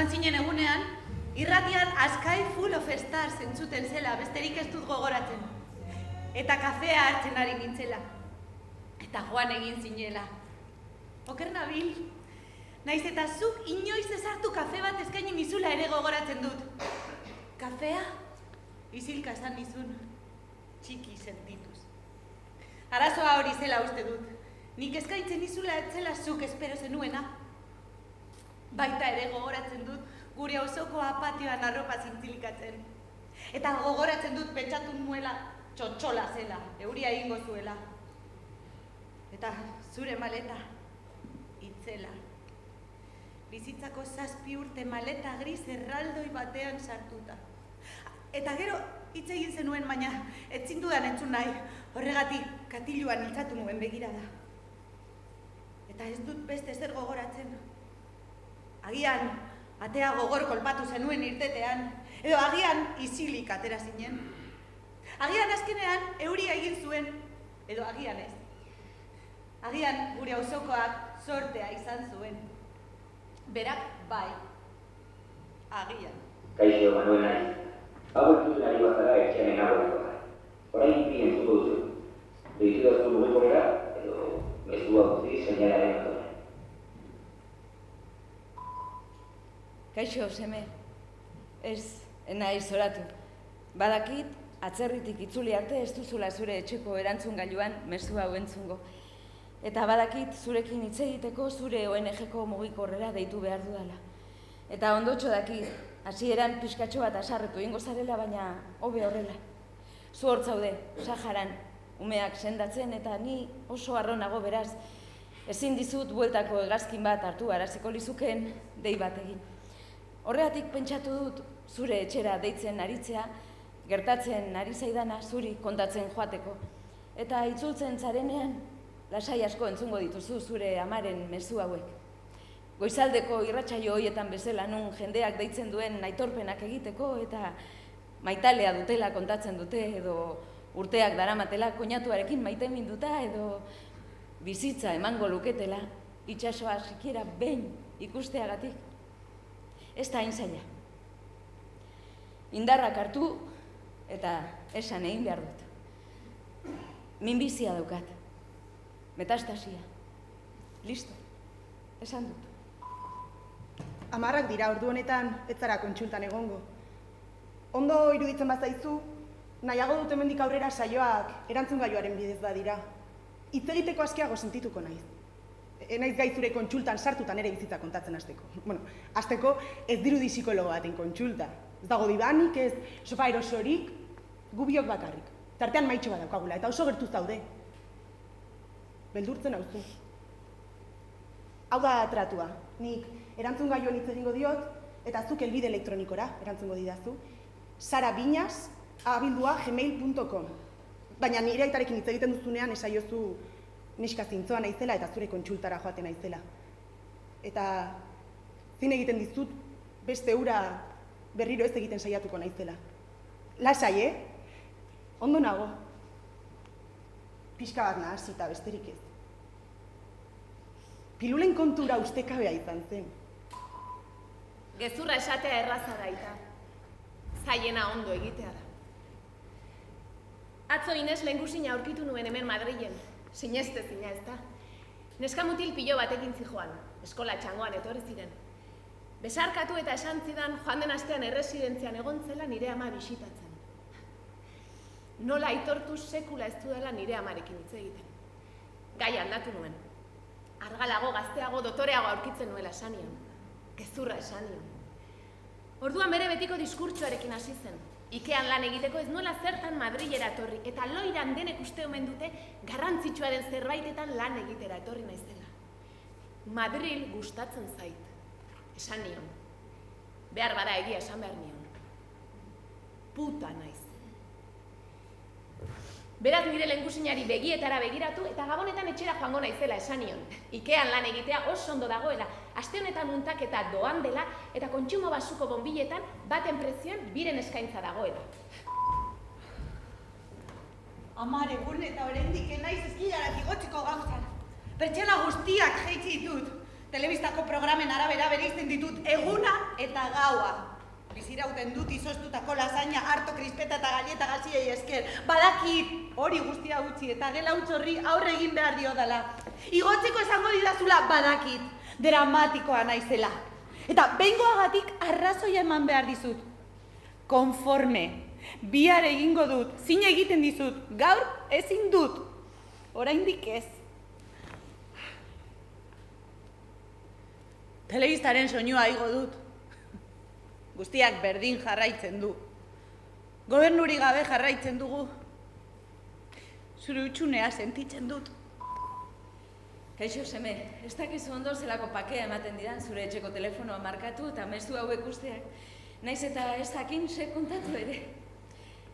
joan zinen egunean, irratian Sky Full of Stars entzuten zela, besterik ez dut gogoratzen. Eta kafea hartzen ari nintzela. Eta joan egin zinela. Oker nabil, naiz eta zuk inoiz ez hartu kafe bat eskaini nizula ere gogoratzen dut. Kafea, isilka esan nizun, txiki sentituz. Arazoa hori zela uste dut. Nik eskaintzen nizula etzela zuk espero zenuena. Baita ere gogoratzen dut gure auzokoa patioan arropa zintzilikatzen. Eta gogoratzen dut pentsatu nuela txotxola zela, euria egingo zuela. Eta zure maleta, itzela. Bizitzako 7 urte maleta gris erraldoi batean sartuta. Eta gero hitz egin zenuen, baina ez zindudan entzun nahi, horregatik katiluan iltzatu nuen begirada. Eta ez dut beste zer gogoratzen. Agian, atea gogor kolpatu zenuen irtetean, edo agian isilik atera zinen. Agian azkenean euria egin zuen, edo agian ez. Agian gure auzokoak sortea izan zuen. Berak bai. Agian. Kaixo, Manuel naiz. Hau entzuten ari bazara etxeanen agoikoa. Orain bi entzuko duzu. Deitu daztu mugikorrera, edo mezua guzti seinalaren ondoren. Kaixo, seme. Ez, naiz zoratu. Badakit, atzerritik itzuli arte ez duzula zure etxeko erantzun gailuan mezu hau entzungo. Eta badakit zurekin hitz egiteko zure ONG-ko mugikorrera deitu behar dudala. Eta ondotxo dakit, hasieran pixkatxo bat asarretu ingo zarela, baina hobe horrela. Zu hortzaude, Saharan, umeak sendatzen eta ni oso harro nago beraz. Ezin dizut bueltako hegazkin bat hartu araziko lizuken dei bat egin. Horregatik pentsatu dut zure etxera deitzen aritzea, gertatzen ari zaidana zuri kontatzen joateko. Eta itzultzen zarenean, lasai asko entzungo dituzu zure amaren mezu hauek. Goizaldeko irratsaio horietan bezala nun jendeak deitzen duen aitorpenak egiteko eta maitalea dutela kontatzen dute edo urteak daramatela koinatuarekin maite minduta edo bizitza emango luketela itsasoa sikiera behin ikusteagatik. Ez da hain zaila. Indarrak hartu eta esan egin behar dut. Minbizia daukat. Metastasia. Listo. Esan dut. 10 dira ordu honetan ez zara kontsultan egongo. Ondo iruditzen bazaizu, nahiago dut hemendik aurrera saioak erantzungailuaren bidez badira. Hitz egiteko askiago sentituko naiz. Naiz gai zure kontsultan sartutan ere bizitza kontatzen hasteko. Hasteko ez dirudi psikologo baten kontsulta. Ez dago dibanik, ez sofa erosorik, gu biok bakarrik. Tartean maitxo bat daukagula eta oso gertu zaude. Beldurtzen hauzu. Hau da tratua. Nik erantzungailuen hitz egingo diot eta zuk helbide elektronikora erantzungo didazu. sarabiñas@gmail.com. Baina nire aitarekin hitz egiten duzunean esaiozu neska zintzoa naizela eta zure kontsultara joaten naizela. Eta zin egiten dizut beste ura berriro ez egiten saiatuko naizela. Lasai, Ondo nago. Pixka bat nahasita besterik ez. Pilulen kontura ustekabea izan zen. Gezurra esatea erraza daita. Zaiena ondo egitea da. Atzo Ines lehengusina aurkitu nuen hemen Madrilen. Sinestezina ez da. Neska mutil pilo batekin zijoan, eskola txangoan etorri ziren. Besarkatu eta esan zidan joan den astean erresidentzian egontzela nire ama bisitatzen. Nola aitortu sekula ez dudala nire amarekin hitz egiten. Gai aldatu nuen. Argalago, gazteago, dotoreago aurkitzen nuela esanion. Gezurra esanion. Orduan bere betiko diskurtsoarekin hasi zen. Ikean lan egiteko ez nuela zertan Madrilera etorri, eta loiran denek uste omen dute garrantzitsua den zerbaitetan lan egitera etorri naizela. Madril gustatzen zait. Esan nion. Behar bada egia esan behar nion. Puta naiz. Beraz nire lehengusinari begietara begiratu eta gabonetan etxera joango naizela esan nion. Ikean lan egitea oso ondo dagoela, aste honetan muntaketa doan dela eta kontsumo basuko bonbiletan baten prezioan biren eskaintza dagoela. Amar egun eta oraindik naiz eskilarak igotzeko gauzan. Pertsona guztiak jaitsi ditut. Telebistako programen arabera bereizten ditut eguna eta gaua. Bizirauten dut izoztutako lasaina, harto, krispeta eta galleta gaziei esker. Badakit, hori guztia utzi eta gela huts horri aurre egin behar diodala. Igotzeko esango didazula badakit, dramatikoa naizela. Eta behingoagatik arrazoia eman behar dizut. Konforme, bihar egingo dut, zin egiten dizut, gaur ezin dut. Oraindik ez. Telebistaren soinua igo dut. Guztiak berdin jarraitzen du. Gobernuri gabe jarraitzen dugu. Zure utxunea sentitzen dut. Kaixo seme, ez dakizu ondo zelako pakea ematen didan zure etxeko telefonoa markatu eta mezu hauek usteak. Naiz eta ez dakin kontatu ere.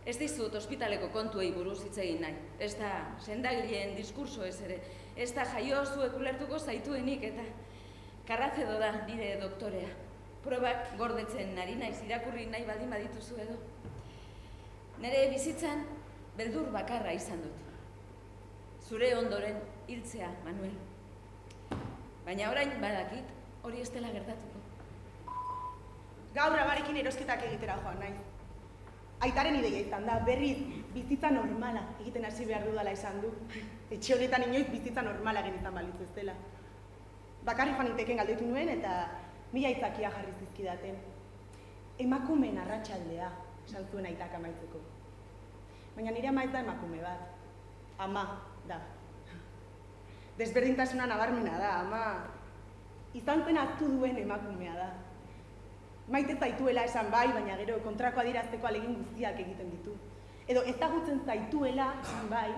Ez dizut ospitaleko kontuei buruz hitz egin nahi. Ez da sendagileen diskurso ez ere. Ez da jaio zuek ulertuko zaituenik eta Karrazedo da nire doktorea. Probak gordetzen ari naiz irakurri nahi baldin badituzu edo. Nire bizitzan beldur bakarra izan dut. Zure ondoren hiltzea, Manuel. Baina orain badakit hori ez dela gertatuko. Gaur abarekin erosketak egitera joan naiz. Aitaren ideia izan da, berriz bizitza normala egiten hasi behar dudala esan du. Etxe honetan inoiz bizitza normala egin izan balitz ez dela. Bakarri joan inteken galdetu nuen eta mila aitzakia jarri zizkidaten. Emakumeen arratsaldea, esan zuen aitak amaitzeko. Baina nire ama ez da emakume bat. Ama da. Desberdintasuna nabarmena da, ama izan zen hartu duen emakumea da. Maite zaituela esan bai, baina gero kontrako adierazteko alegin guztiak egiten ditu. Edo ezagutzen zaituela esan bai,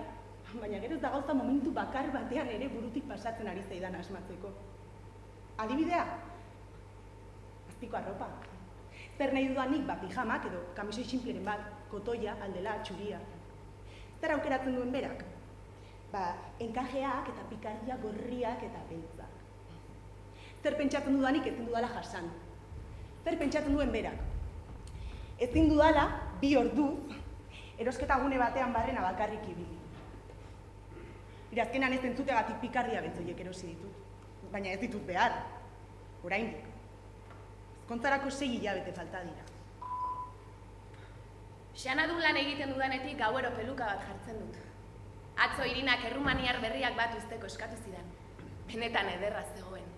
baina gero ez da gauza momentu bakar batean ere burutik pasatzen ari zaidan asmatzeko. Adibidea? Azpiko arropa. Zer nahi dudanik, pijamak edo kamisoi sinpleren bat, kotoia, aldela, txuria. Zer aukeratzen duen berak? Enkajeak eta pikardia gorriak eta beltzak. Zer pentsatzen dudanik ezin dudala jasan. Zer pentsatzen duen berak? Ezin dudala, 2 orduz, erosketa gune batean barrena bakarrik ibili. Azkenan ez entzutegatik pikardia bentzoiek erosi ditut. Baina ez ditut behar. Oraindik. Ezkontzarako 6 hilabete falta dira. Xanadun lan egiten dudanetik gauero peluka bat jartzen dut. Atzo Irinak errumaniar berriak bat usteko eskatu zidan. Benetan ederra zegoen.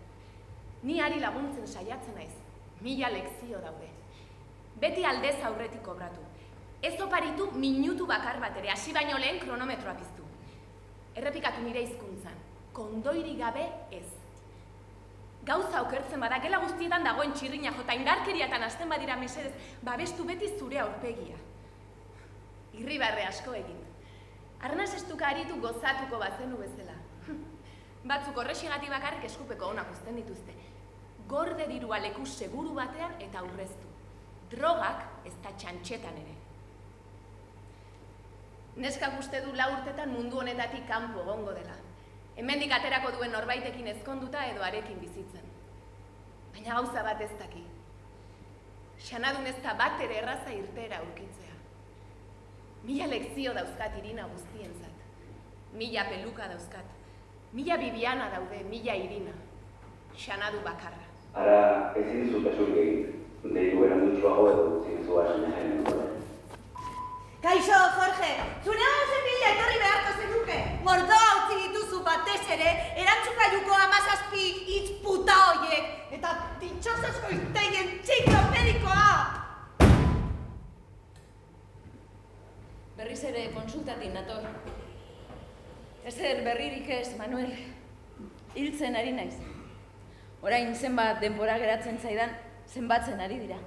Ni hari laguntzen saiatzen naiz. 1000 lekzio daude. Beti aldez aurretik kobratu. Ez oparitu minutu bakar bat ere, hasi baino lehen kronometroa piztu. Errepikatu nire hizkuntzan. Kondoiri gabe ez. Gauza okertzen bada, gela guztietan dagoen txirrina jota indarkeriatan hasten badira mesedez, babestu beti zure aurpegia. Irribarre asko egin. Arnaz estuka aritu gozatuko bazenu bezala. Batzuk horrexegatik bakarrik eskupeko onak uzten dituzte. Gorde dirua leku seguru batean eta aurreztu. Drogak ez da txantxetan ere. Neskak uste du 4 urtetan mundu honetatik kanpo egongo dela. Hemendik aterako duen norbaitekin ezkonduta edo arekin bizitzen. Baina gauza bat ez daki. Xanadun ez da bat ere erraza irtera aurkitzea. 1000 lekzio dauzkat Irina guztientzat. 1000 peluka dauzkat. 1000 Bibiana daude, 1000 Irina. Xanadu bakarra. Ara, ezin dizut esurik egin. Deitu beran dutxuago edo zinezua sinaren dut. Kaixo, Jorge, zure hauzen bila etorri beharko zenuke. Mordoa utzi dituzu batez ere, erantzukailuko 17 hitz puta hoiek, eta ditxosozko iztegien txiklopedikoa! Berriz ere konsultatik nator. Ezer berririk ez, Manuel. Hiltzen ari naiz. Orain zenbat denbora geratzen zaidan, zenbatzen ari dira.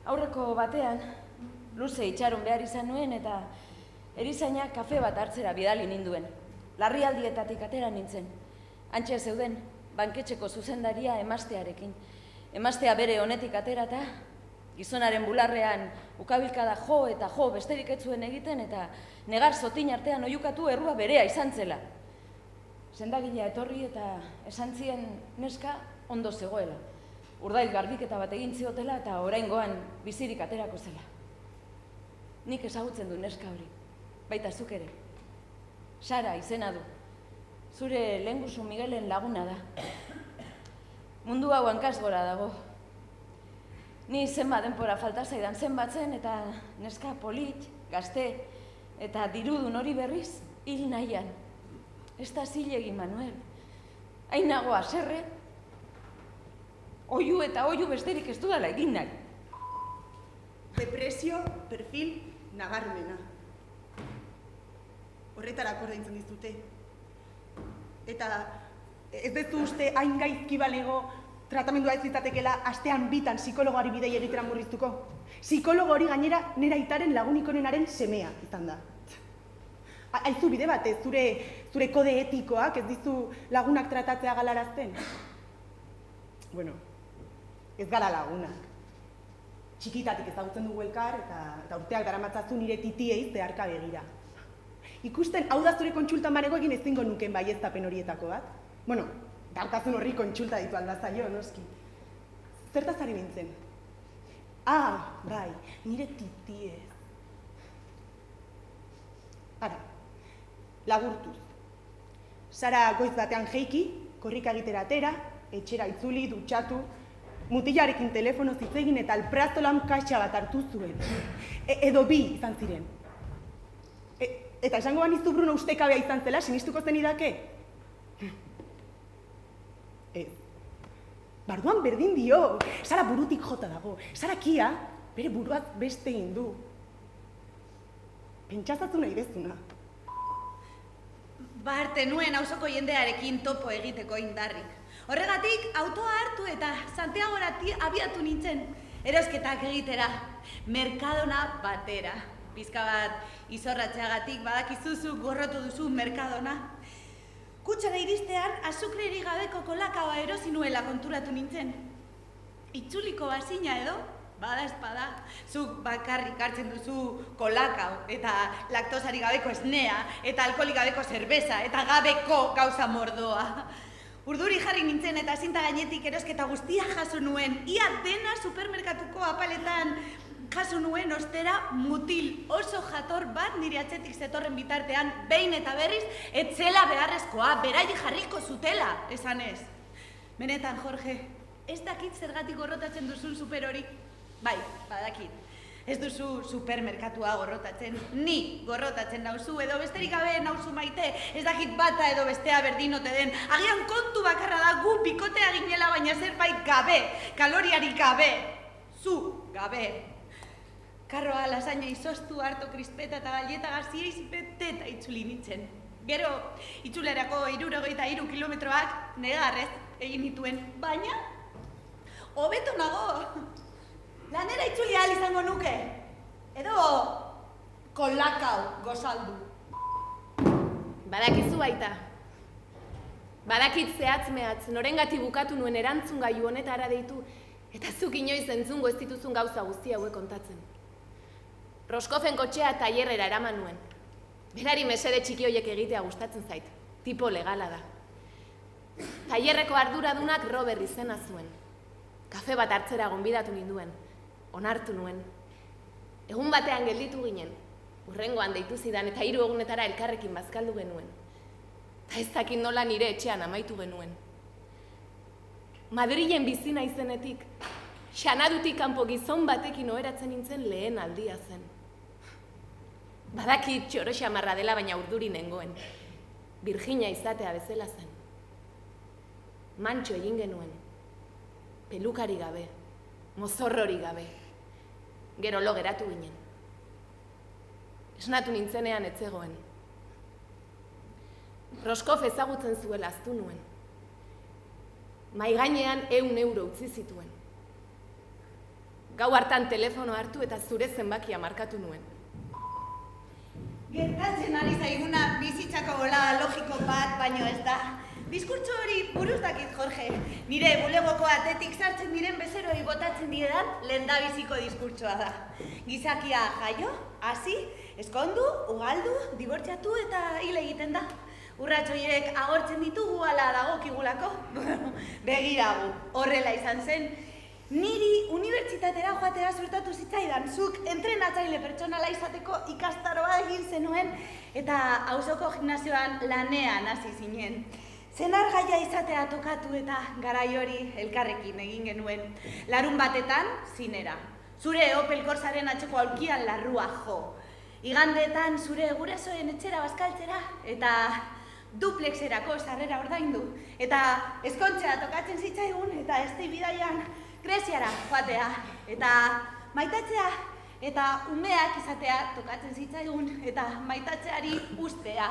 Aurreko batean, luze itxaron behar izan nuen eta erizainak kafe bat hartzera bidali ninduen. Larrialdietatik atera nintzen. Antxe zeuden, banketxeko zuzendaria emaztearekin. Emaztea bere honetik aterata, gizonaren bularrean ukabilkada jo eta jo besterik ez zuen egiten eta negar zotin artean oiukatu errua berea izan zela. Sendagilea etorri eta esan zien neska ondo zegoela. Urdail garbiketa bat egin ziotela eta oraingoan bizirik aterako zela. Nik ezagutzen du neska hori, baita zuk ere. Sara izena du. Zure lehengusu Miguelen laguna da. Mundu hau hankaz gora dago. Ni zenbat denpora falta zaidan zenbatzen eta neska polit, gazte eta dirudun hori berriz hil nahian. Ez da zilegi, Manuel. Hain nago haserre, oihu eta oihu besterik ez dudala egin nahi. Depresio, perfil, nabarmena. Horretarako ordaintzen dizute. Eta ez dezu uste hain gaizki balego tratamendua ez ditzatekela astean bitan psikologoari bidei egitera murriztuko. Psikologo hori gainera nera aitaren lagunik onenaren semea izan da. Aizu bide batez, zure kode etikoak ez dizu lagunak tratatzea galarazten? Bueno, ez gara lagunak. Txikitatik ezagutzen dugu elkar eta urteak daramatzazu nire titiei zeharka begira. Ikusten hau da zure kontsulta marego egin ezingo nuken baieztapen horietako bat? Bueno, daukazun horri kontsulta ditu aldazaio, noski. Zertaz ari nintzen? Bai, nire titiez. Ara, lagurtuz. Sara goiz batean jeiki, korrika egitera atera, etxera itzuli, dutxatu, mutilarekin telefono zitzegin eta alprazolan kaxa bat hartu zuen. Edo bi izan ziren. Eta esango banizu Bruno ustekabea izan zela, sinistuko zenidake? Barduan berdin dio, Sara burutik jota dago. Sara kia, bere buruaz beste egin du. Pentsazatu nahi dezuna. Barte nuen auzoko jendearekin topo egiteko indarrik. Horregatik, autoa hartu eta Santiagorati abiatu nintzen. Erosketak egitera, Mercadona batera. Pizka bat izorratzeagatik badakizuzu gorrotu duzu Mercadona. Kutxara iristean, azukrerik gabeko kolakaoa erosi nuela konturatu nintzen. Itzuliko bazina edo, bada espada, zuk bakarrik hartzen duzu kolakao, eta laktosari gabeko esnea, eta alkoholik gabeko zerbeza, eta gabeko gauza mordoa. Urduri jarri nintzen eta zinta gainetik erosketa guztia jaso nuen, ia dena supermerkatuko apaletan jaso nuen ostera mutil oso jator bat nire atzetik zetorren bitartean behin eta berriz etzela beharrezkoa, berai jarriko zutela, esan ez. Benetan, Jorge, ez dakit zergatik gorrotatzen duzun super hori? Bai, badakit. Ez duzu supermerkatua gorrotatzen, ni gorrotatzen nauzu edo besterik gabe nauzu maite, ez dakit bata edo bestea berdin ote den. Agian kontu bakarra da gu bikotea ginela baina zerbait gabe, kaloriarik gabe, zu gabe. Karroa lasaina izoztu harto krispeta eta galleta gazieiz beteta itzuli nintzen. Gero, itzulerako 63 kilometroak negarrez egin nituen, baina hobeto nago. Lanera itzuli ahal izango nuke. Edo kolakao gozaldu. Badakizu baita. Badakit zehatz mehatz, norengati bukatu nuen erantzungailu honetara deitu, eta zuk inoiz entzungo ez dituzun gauza guzti hauek kontatzen. Roskofen kotxea tailerrera eraman nuen. Berari mesede txiki horiek egitea gustatzen zait. Tipo legala da. Tailerreko arduradunak Robert izena zuen. Kafe bat hartzera gonbidatu ninduen. Onartu nuen. Egun batean gelditu ginen. Hurrengoan deitu zidan eta 3 egunetara elkarrekin bazkaldu genuen. Ta ez dakit nola nire etxean amaitu genuen. Madrilen bizi naizenetik, Xanadutik kanpo gizon batekin oheratzen nintzen lehen aldia zen. Badakit txoro xamarra dela baina urduri nengoen. Virginia izatea bezala zen. Mantxo egin genuen. Pelukari gabe, mozorrori gabe. Gero lo geratu ginen. Esnatu nintzenean etzegoen. Roskof ezagutzen zuela aztu nuen. Mai gainean 100 euro utzi zituen. Gau hartan telefono hartu eta zure zenbakia markatu nuen. Gertatzen ari zaiguna bizitzako gola logiko bat, baino ez da. Diskurtso hori buruz dakit, Jorge. Nire bulegoko atetik sartzen diren bezeroi botatzen diedan lehendabiziko diskurtsoa da. Gizakia jaio, hasi, eskondu, ugaldu, dibortziatu eta hil egiten da. Urrats horiek agortzen ditugu ala dagokigulako. Begiragu, horrela izan zen. Niri unibertsitatera joatera suertatu zitzaidan, zuk entrenatzaile pertsonala izateko ikastaroa egin zenuen eta auzoko gimnasioan lanean hasi zinen. Senar gaia izatea tokatu eta garai hori elkarrekin egin genuen. Larun batetan, zinera. Zure Opel Corsaren atzeko aulkian larrua jo. Igandeetan zure gurasoen etxera bazkaltzera eta duplexerako sarrera ordaindu. Eta ezkontzea tokatzen zitzaigun eta ezti bidaian Greziara joatea. Eta maitatzea eta umeak izatea tokatzen zitzaigun eta maitatzeari ustea.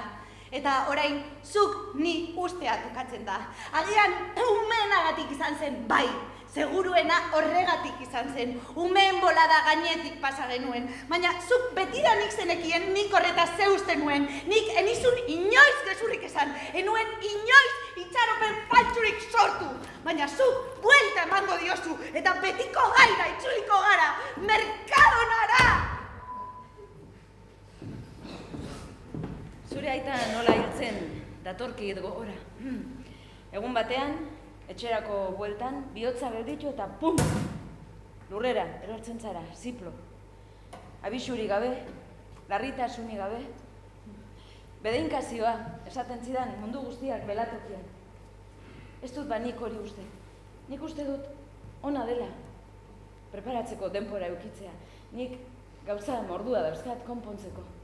Eta orain, zuk ni ustea tokatzen da. Agian, umeenagatik izan zen, bai. Seguruena horregatik izan zen. Umeen bolada gainetik pasa genuen. Baina, zuk betidanik zenekien nik horretaz zeusten nuen. Nik enizun inoiz gezurrik esan. Enuen inoiz itxaropen faltsurik sortu. Baina, zuk buelta emango diozu. Eta betiko gaira itzuliko gara. Merkadonara! Zure aita nola hiltzen datorkit gogora. Egun batean, etxerako bueltan, bihotza gelditu eta pum! Lurrera, erortzen zara, ziplo. Abisuri gabe, larritasunik gabe. Bedeinkazioa, esaten zidan mundu guztiak belatokian. Ez dut ba nik hori uste. Nik uste dut ona dela. Preparatzeko denbora eukitzea. Nik gauza mordua dauzkat konpontzeko.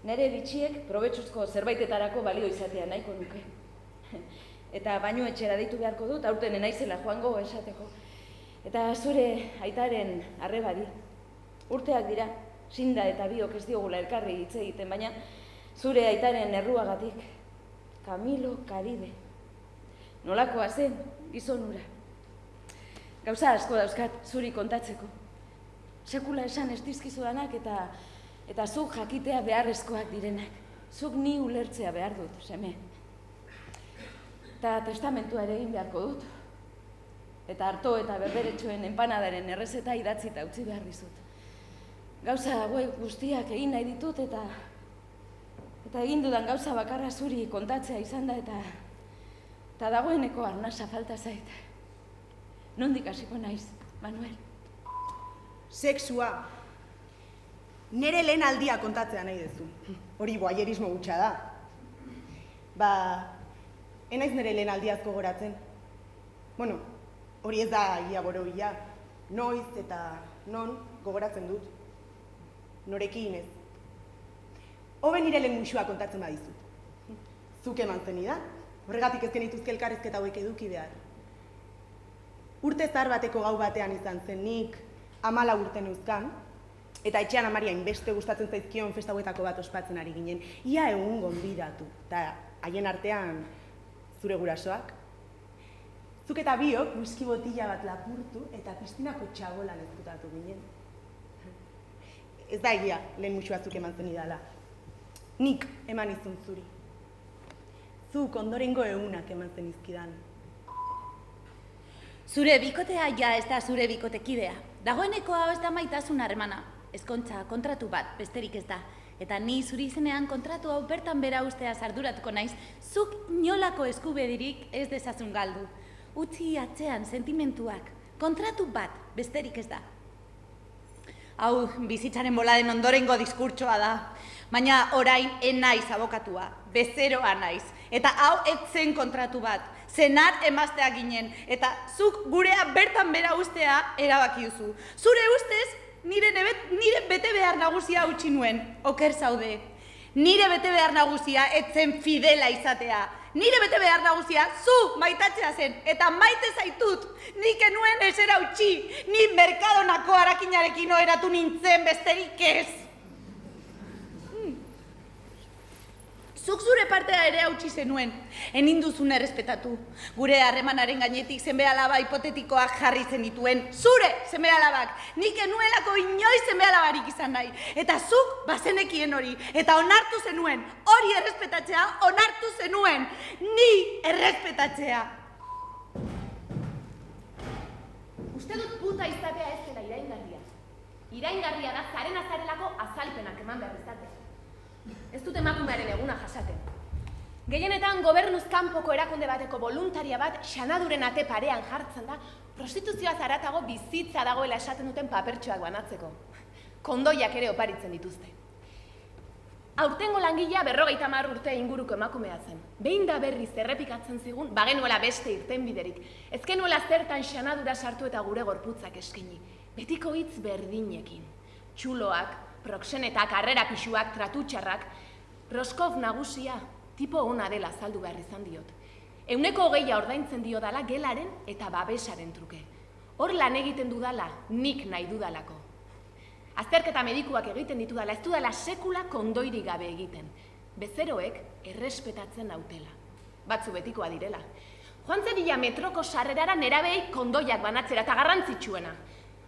Nere bitxiek probetxuzko zerbaitetarako balio izatea nahiko nuke. Eta baino etxera deitu beharko dut, aurten enaizela joango esateko. Eta zure aitaren arrebari. Urteak dira, Sinda eta biok ez diogula elkarri hitz egiten, baina zure aitaren erruagatik. Camilo Caribe. Nolakoa zen, gizonura. Gauza asko dauzkat zuri kontatzeko. Sekula esan ez dizkizudanak eta zuk jakitea beharrezkoak direnak. Zuk ni ulertzea behar dut, seme. Eta testamentua ere egin beharko dut. Eta harto eta berberetxoen enpanadaren errezeta idatzita utzi behar dizut. Gauza hauek guztiak egin nahi ditut eta egin dudan gauza bakarra zuri kontatzea izan da eta dagoeneko arnasa falta zait. Nondik hasiko naiz, Manuel? Sexua. Nere lehen aldia kontatzea nahi duzu. Hori boaierismo gutxa da. Enaiz nere lehen aldiaz gogoratzen. Bueno, hori ez da ia borobila. Noiz eta non gogoratzen dut. Norekin ez. Hobe nire lehen muxua kontatzen badizut. Zuk eman zenida. Horregatik ez genituzke elkarrizketa hauek eduki behar. Urte zahar bateko gau batean izan zen nik 14 urte neuzkan, eta etxean amari hainbeste gustatzen zaizkion festa hauetako bat ospatzen ari ginen. Ia egun gonbidatu, eta haien artean zure gurasoak. Zuk eta biok whisky botila bat lapurtu eta pistinako txabolan ezkutatu ginen. Ez da egia lehen muxua zuk eman zenidala. Nik eman izun zuri. Zuk ondorengo egunak eman zenizkidan. Zure bikotea ja ez da zure bikotekidea. Dagoeneko hau ez da maitasun harremana. Ezkontza kontratu bat, besterik ez da. Eta ni zuri izenean kontratu hau bertan bera ustea arduratuko naiz, zuk inolako eskubedirik ez dezazun galdu. Utzi atzean sentimentuak, kontratu bat, besterik ez da. Hau bizitzaren boladen ondorengo diskurtsoa da. Baina orain enaiz abokatua, bezeroa naiz. Eta hau etzen kontratu bat, zenar emaztea ginen. Eta zuk gurea bertan bera ustea erabaki duzu. Zure ustez, nire bete behar nagusia utzi nuen, oker zaude. Nire bete behar nagusia etzen fidela izatea. Nire bete behar nagusia zu maitatzea zen, eta maite zaitut. Nik enuen esera utzi, ni Merkadonako harakinarekin oheratu nintzen besterik ez. Zuk zure partea ere hautsi zenuen, eninduzun errespetatu. Gure harremanaren gainetik seme-alaba hipotetikoak jarri zenituen. Zure seme-alabak, nik enuelako inoiz seme-alabarik izan nahi. Eta zuk bazenekien hori, eta onartu zenuen. Hori errespetatzea, onartu zenuen. Ni errespetatzea. Uste dut puta izatea ez dela iraingarria. Iraingarria da zaren azarelako azalpenak eman behar izatea. Ez dut emakumearen eguna jasaten. Gehienetan gobernuz kanpoko erakunde bateko voluntaria bat xanaduren ate parean jartzen da, prostituzioaz haratago bizitza dagoela esaten duten papertxoak banatzeko. Kondoiak ere oparitzen dituzte. Aurtengo langilea 50 urte inguruko emakumea zen. Behin da berriz errepikatzen zigun, bagenuela beste irtenbiderik. Ez genuela zertan xanadura sartu eta gure gorputzak eskaini. Betiko hitz berdinekin. Txuloak, proxenetak, harrera pixuak, tratutxarrak. Roskov nagusia, tipo ona dela azaldu behar izan diot. 120 ordaintzen dio dala gelaren eta babesaren truke. Hor lan egiten dudala, nik nahi dudalako. Azterketa medikuak egiten ditudala, ez dudala sekula kondoirik gabe egiten. Bezeroek errespetatzen nautela. Batzu betikoa direla. Joan zedila metroko sarrerara nerabei kondoiak banatzera eta garrantzitsuena.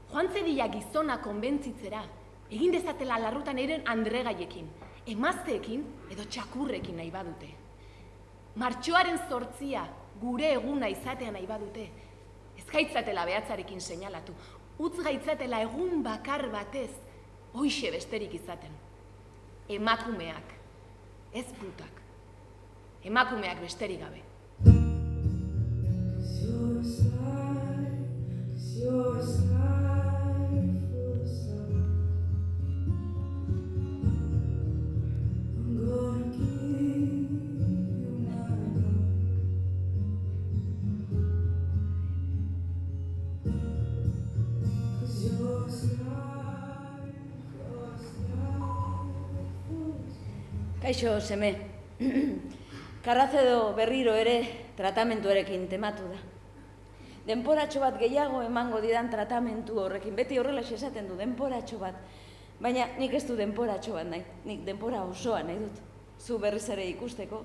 Joan zedila gizona konbentzitzera. Egin dezatela larrutan eiren andregaiekin. Emazteekin edo txakurrekin nahi badute. Martxoaren 8 gure eguna izatea nahi badute. Ez gaitzatela behatzarekin seinalatu. Utz gaitzatela egun bakar batez, hoixe besterik izaten. Emakumeak, ez putak. Emakumeak besterik gabe. Kaixo, seme. Karrazedo berriro ere tratamentuarekin tematu da. Denporatxo bat gehiago emango didan tratamentu horrekin. Beti horrela esaten du, denporatxo bat. Baina nik ez du denporatxo bat nahi. Nik denpora osoa nahi dut. Zu berriz ere ikusteko,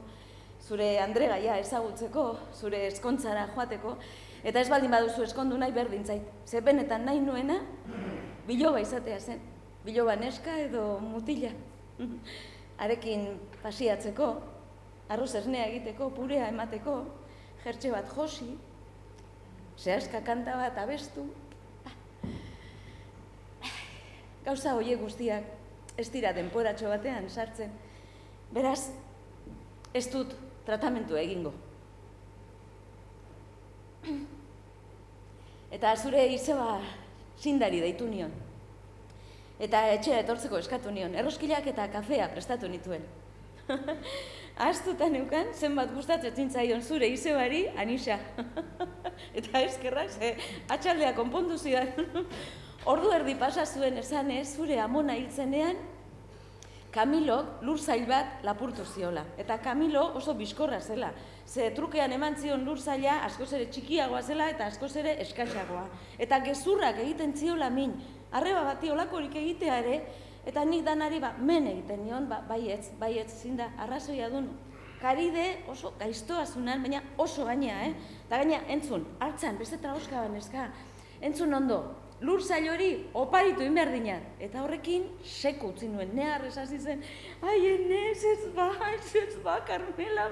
zure andregaia ezagutzeko, zure ezkontzara joateko, eta ez baldin baduzu eskondu nahi berdintzait. Ze benetan nahi nuena, biloba izatea zen. Biloba neska edo mutila. Arekin pasiatzeko, arroz esnea egiteko, purea emateko, jertxe bat josi, zehaska kanta bat abestu. Gauza horiek guztiak ez dira denporatxo batean sartzen. Beraz, ez dut tratamentua egingo. Eta zure izeba zindari deitu nion. Eta etxea etortzeko eskatu nion, erroskilak eta kafea prestatu nituen. Ahaztuta neukan, zenbat gustatzen zintzaion zure izebari, Anisa. Eta eskerrak, ze atxaldea konpondu zidan. Ordu erdi pasa zuen esanez, zure amona hiltzenean, Kamilok lur zail bat lapurtu ziola. Eta Kamilo oso bizkorra zela. Ze trukean eman zion lur zaila askoz ere txikiagoa zela eta askoz ere eskaxagoa. Eta gezurrak egiten ziola min. Arreba bati olakorik egitea ere, eta nik danari men egiten nion, baietz, zinda, arrazoia dunu. Karide oso gaiztoa zunan, baina oso gaina, Eta gaina, entzun, hartzan, beste traoska banezka, entzun ondo, lur zail hori oparitu inberdina. Eta horrekin, seku utzi nuen, neharrez hasi zen, ez ba, Carmela,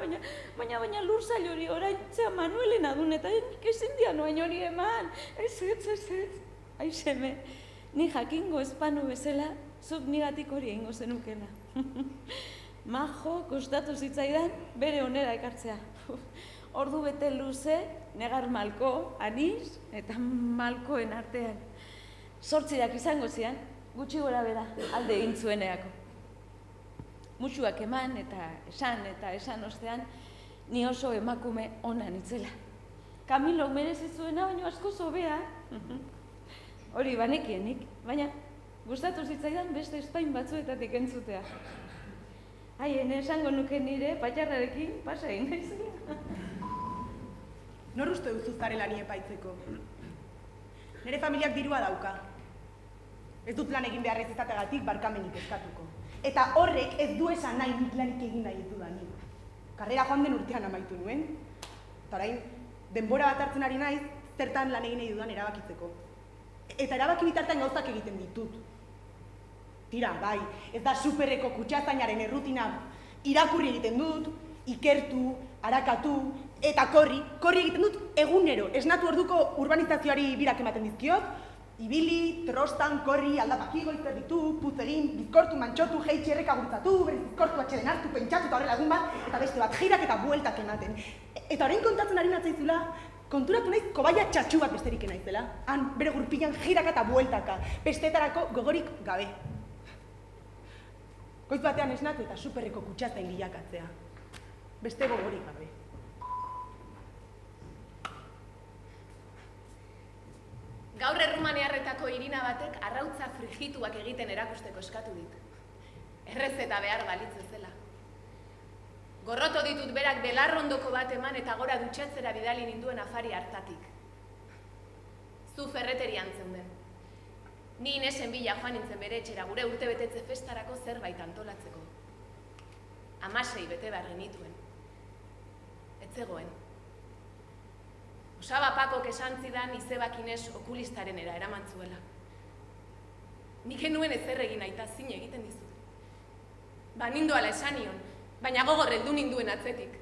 baina lur zail hori oraintzea Manuelena dun, eta nik ezin dian oain hori eman, ez, seme. Ni jakingo espanu bezala, zuk nigatik hori egingo zenukela. Majo, kostatu zitzaidan, bere onera ekartzea. Ordu bete luze, negar Malko, Anis eta Malkoen artean. 8 izango zian, gutxi gora bera, alde egin zueneako. Mutsuak eman eta esan ostean, ni oso emakume ona nitzela. Kamilo merezi zuena, baina asko hobea. Hori banekienik, baina gustatu zitzaidan beste espain batzuetatik entzutea. Esango nuke nire patxarrarekin pasa egin naizela. Nor uste duzu zarela ni epaitzeko? Nire familiak dirua dauka. Ez dut lan egin beharrez izateagatik barkamenik eskatuko. Eta horrek ez du esan nahi nik lanik egin nahi ez dudanik. Karrera joan den urtean amaitu nuen. Eta orain, denbora bat hartzen ari naiz, zertan lan egin nahi dudan erabakitzeko. Eta erabaki bitartean gauzak egiten ditut. Tira, bai, ez da superreko kutxazainaren errutina irakurri egiten dut, ikertu, arakatu, eta korri egiten dut egunero. Esnatu orduko urbanizazioari birak ematen dizkiot, ibili, trostan, korri, aldapaki goizter ditu, putz egin, bizkortu, mantxotu, jeitxe erreka gurutzatu, berriz bizkortu atxeden hartu, pentsatu eta horrela egun bat, eta beste bat, jirak eta bueltak ematen. Eta orain kontatzen ari natzaizula, konturatu naiz kobaia txatxu bat besterik naizela. Han, bere gurpilan jiraka eta bueltaka, besteetarako gogorik gabe. Goiz batean esnatu eta superreko kutxazain bilakatzea. Beste gogorik gabe. Gaur errumaniarretako irina batek arrautza frigituak egiten erakusteko eskatu dit. Errez eta behar balitz zela. Gorroto ditut berak belarrondoko bat eman eta gora dutxatzera bidali ninduen afari hartatik. Zu ferreterian zeuden. Ni Inesen bila joan nintzen bere etxera gure urtebetetze festarako zerbait antolatzeko. 16 bete behar genituen. Ez zegoen. Osaba Pakok esan zidan izebak Ines okulistarenera eraman zuela. Nik enuen ezer egin aita zin egiten dizut. Nindoala esan nion, baina gogor heldu ninduen atzetik.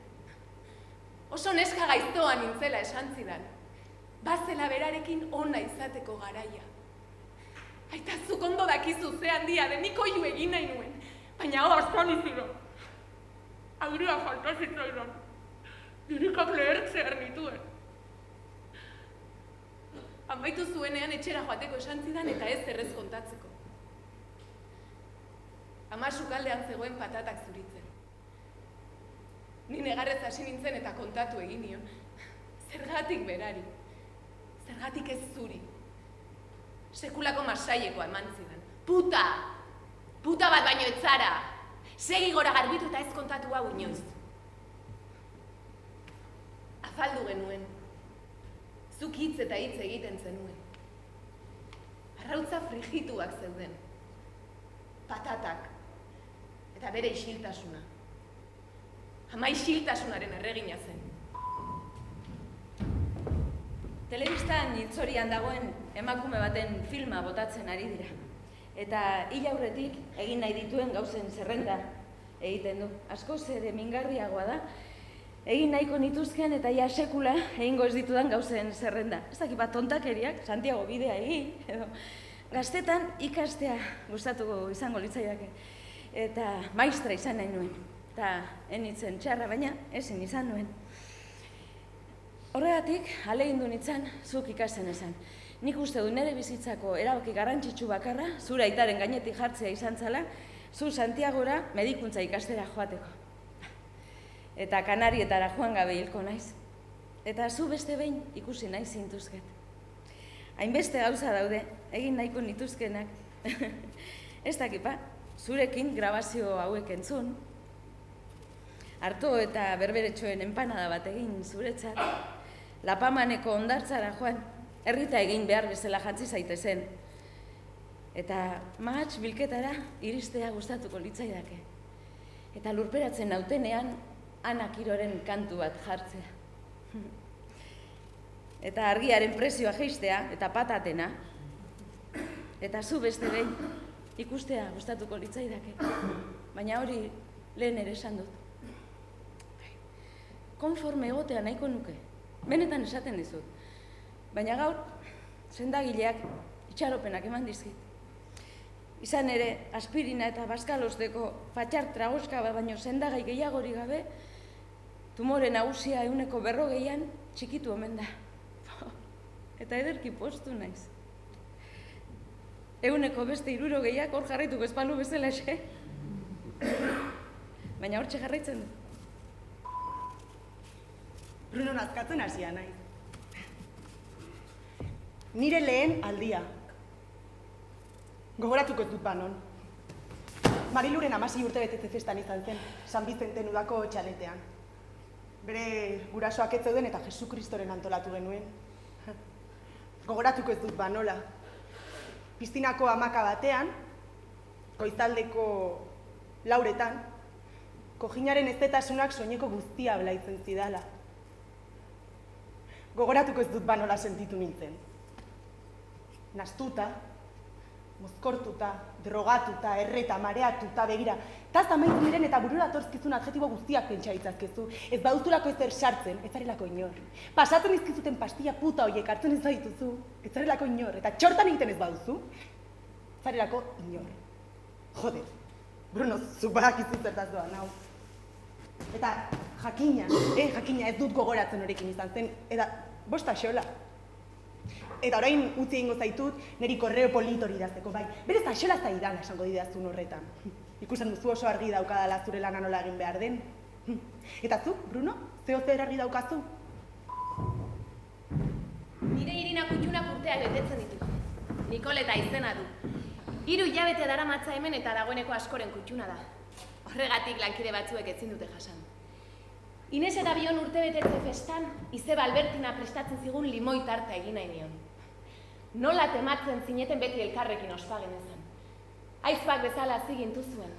Oso neska gaiztoa nintzela esan zidan. Bazela berarekin ona izateko garaia. Aita zuk ondo dakizu ze handia denik oiu egin nahi nuen, baina astan iziro. Agria falta zitzaidan. Dirikak lehertzear nituen. Amaitu zuenean etxera joateko esan zidan eta ez errez kontatzeko. Ama sukaldean zegoen patatak zuritzen. Ni negarrez hasi nintzen eta kontatu egin nion. Zergatik berari. Zergatik ez zuri. Sekulako masailekoa eman zidan. Puta! Puta bat baino ez zara! Segi gora garbitu eta ez kontatu hau inoiz. Afaldu genuen. Zuk hitz eta hitz egiten zenuen. Arrautza frigituak zeuden. Patatak. Eta bere isiltasuna. Ama isiltasunaren erregina zen. Telebistan hiltzorian dagoen emakume baten filma botatzen ari dira. Eta hil aurretik egin nahi dituen gauzen zerrenda egiten du. Askoz ere mingarriagoa da. Egin nahiko nituzken eta ja sekula egingo ez ditudan gauzen zerrenda. Ez dakit bat tontakeriak, Santiago bidea egin, edo gaztetan ikastea gustatuko izango litzaidake. Eta maistra izan nahi nuen. Eta enitzen txarra, baina ezin izan nuen. Horregatik, ahalegindu nintzen zuk ikasten esan. Nik uste du nire bizitzako erabaki garrantzitsu bakarra, zure aitaren gainetik jartzea izan zala, zu Santiagora medikuntza ikastera joateko. Eta Kanarietara joan gabe hilko naiz. Eta zu beste behin ikusi nahi zintuzket. Hainbeste gauza daude, egin nahiko nituzkenak. Ez dakipa, zurekin grabazio hauek entzun. Arto eta berberetxoen enpanada bat egin zuretzat. Lapamaneko ondartzara joan, herrita egin behar bezala jantzi zaitezen. Eta mahats bilketara iristea gustatuko litzaidake. Eta lurperatzen nautenean, Ana Kiroren kantu bat jartzea. Eta argiaren prezioa jeistea, eta patatena. Eta zu beste behin ikustea gustatuko litzaidake. Baina hori lehen ere esan dut. Konforme egotea nahiko nuke. Benetan esaten dizut. Baina gaur, sendagileak itxaropenak eman dizkit. Izan ere, aspirina eta baskalosteko patxar tragoska bat baino sendagai gehiagori gabe, tumore nagusia 140an txikitu omen da. Eta ederki postu naiz. 100 beste 60 hor jarraituko espalu bezala exe. Baina hortxe jarraitzen du. Bruno nazkatzen hasia nahi. Nire lehen aldia. Gogoratuko ez dut banon. Mariluren 16 urte betetze festan izan zen, San Bizenten udako txaletean. Bere gurasoak ez zeuden eta Jesukristoren antolatu genuen. Gogoratuko ez dut banola. Piztinako hamaka batean, goizaldeko 4etan, kojinaren ezetasunak soineko guztia blaitzen zidala. Gogoratuko ez dut banola sentitu nintzen. Nastuta, mozkortuta, drogatuta, erreta, mareatuta, begira. Taz amaitu diren eta burura torzkizun adjetibo guztiak pentsa ditzazkezu. Ez bauzulako ezer sartzen, ez zarelako inor. Pasatzen izkizuten pastilla puta horiek hartzen ez badituzu, ez zarelako inor. Eta txortan egiten ez baduzu, ez zarelako inor. Joder, Bruno, zuk badakizu zertaz doan, hau. Eta jakina ez dut gogoratzen horrekin izan zen, eta bosta xola. Eta orain utzi egingo zaitut, niri korreo politori idazteko, bai. Berez axola zaidala esango didazun horretan. Ikusten duzu oso argi daukadala zure lana nola egin behar den. Eta zu, Bruno, zer argi daukazu? Nire Irina kutxunak urteak betetzen ditu. Nikoleta izena du. 3 hilabete daramatza hemen eta dagoeneko askoren kutxuna da. Horregatik lankide batzuek ezin dute jasan. Ines eta Bion urtebetetze festan, Izeba Albertina prestatzen zigun limoi tarta egin nahi nion. Nola tematzen zineten beti elkarrekin ospa genezan. Aizpak bezala zigintu zuen.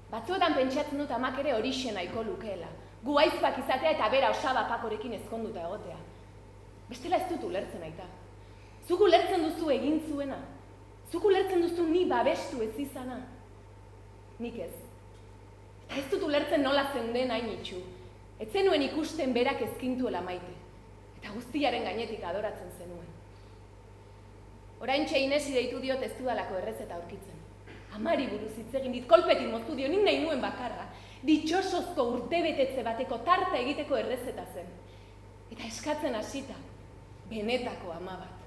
Batzuetan pentsatzen dut amak ere horixe nahiko lukeela. Gu aizpak izatea eta bera osaba pakorekin ezkonduta egotea. Bestela ez dut ulertzen aita. Zuk ulertzen duzu egin zuena. Zuk ulertzen duzu ni babestu ez izana. Nik ez. Eta ez dut ulertzen nola zenden hain itxu. Ez zenuen ikusten berak ezkintuela maite. Eta guztiaren gainetik adoratzen zenuen. Oraintxe Inesi deitu diot ez dudalako errezeta aurkitzen. Amari buruz hitz egin dit, kolpetik moztu dio, nik nahi nuen bakarra. Ditxosozko urtebetetze bateko tarta egiteko errezeta zen. Eta eskatzen hasita, benetako ama bat.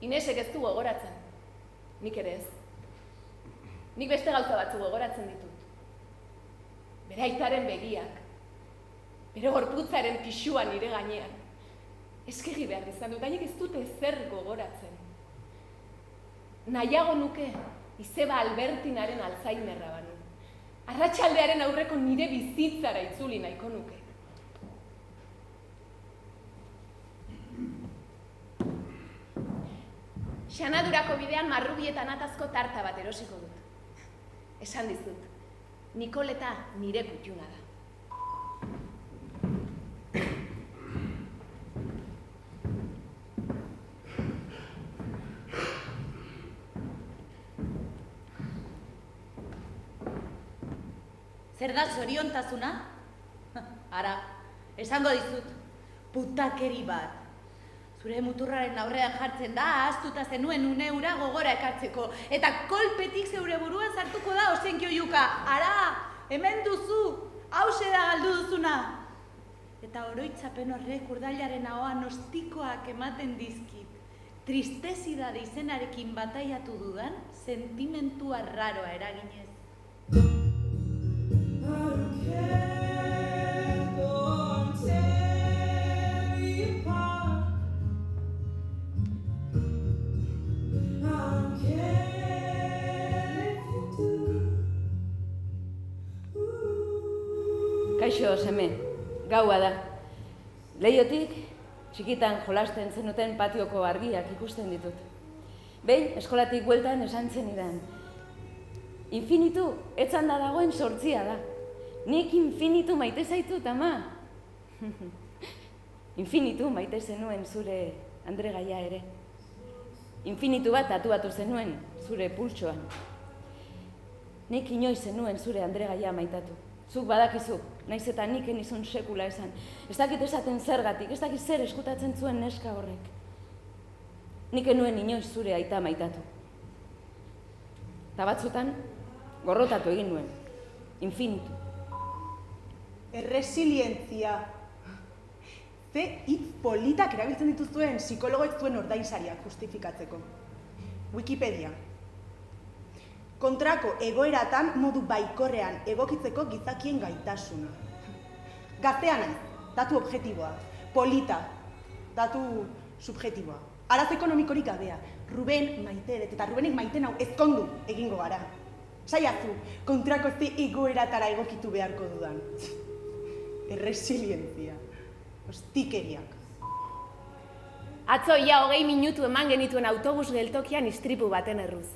Inesek ez du gogoratzen, nik ere ez. Nik beste gauza batzu gogoratzen ditut. Bere aitaren begiak, bere gorputzaren pixua nire gainean. Eskegi behar izan dut, haiek ez dute zer gogoratzen. Nahiago nuke Izeba Albertinaren Alzheimerra banu. Arratsaldearen aurreko nire bizitzara itzuli nahiko nuke. Xanadurako bidean marrubietan atazko tarta bat erosiko dut. Esan dizut, Nikoleta nire kutxuna da. Zer da zoriontasuna? Ara, esango dizut, putakeri bat. Zure muturraren aurrean jartzen da, ahaztuta zenuen une hura gogora ekartzeko. Eta kolpetik zeure buruan sartuko da osenkio juka. Ara, hemen duzu, hause da galdu duzuna. Eta oroitzapen horrek urdailaren ahoan ostikoak ematen dizkit. Tristezidade izenarekin bataiatu dudan, sentimentu arraroa eraginez. Kaixo, seme, gaua da. Leiotik, txikitan jolasten zenuten patioko argiak ikusten ditut. Behin, eskolatik bueltan esan zenidan. Infinitu, etzan da dagoen 8 da. Nik infinitu maite zaitut, ama. Infinitu maite zenuen zure Andre Gaia ere. Infinitu bat tatuatu zenuen zure pultsoan. Nik inoiz zenuen zure Andre Gaia maitatu. Zuk badakizu, naiz eta nik enizun sekula esan. Ez dakit esaten zergatik, ez dakit zer eskutatzen zuen neska horrek. Nik enuen inoiz zure aita maitatu. Eta batzutan, gorrotatu egin nuen. Infinitu. Erresilientzia. Ze hitz politak erabiltzen dituzuen psikologoek zuen ordainsariak justifikatzeko. Wikipedia. Kontrako egoeratan modu baikorrean egokitzeko gizakien gaitasuna. Gaztea naiz, datu objektiboa. Polita, datu subjektiboa. Arazo ekonomikorik gabea. Ruben maite dut, eta Rubenek maite nau ezkondu egingo gara. Saiazu, kontrako ze egoeratara egokitu beharko dudan. Erresilientzia. Ostikeriak. Atzo ia 20 minutu eman genituen autobus geltokian istripu baten erruz.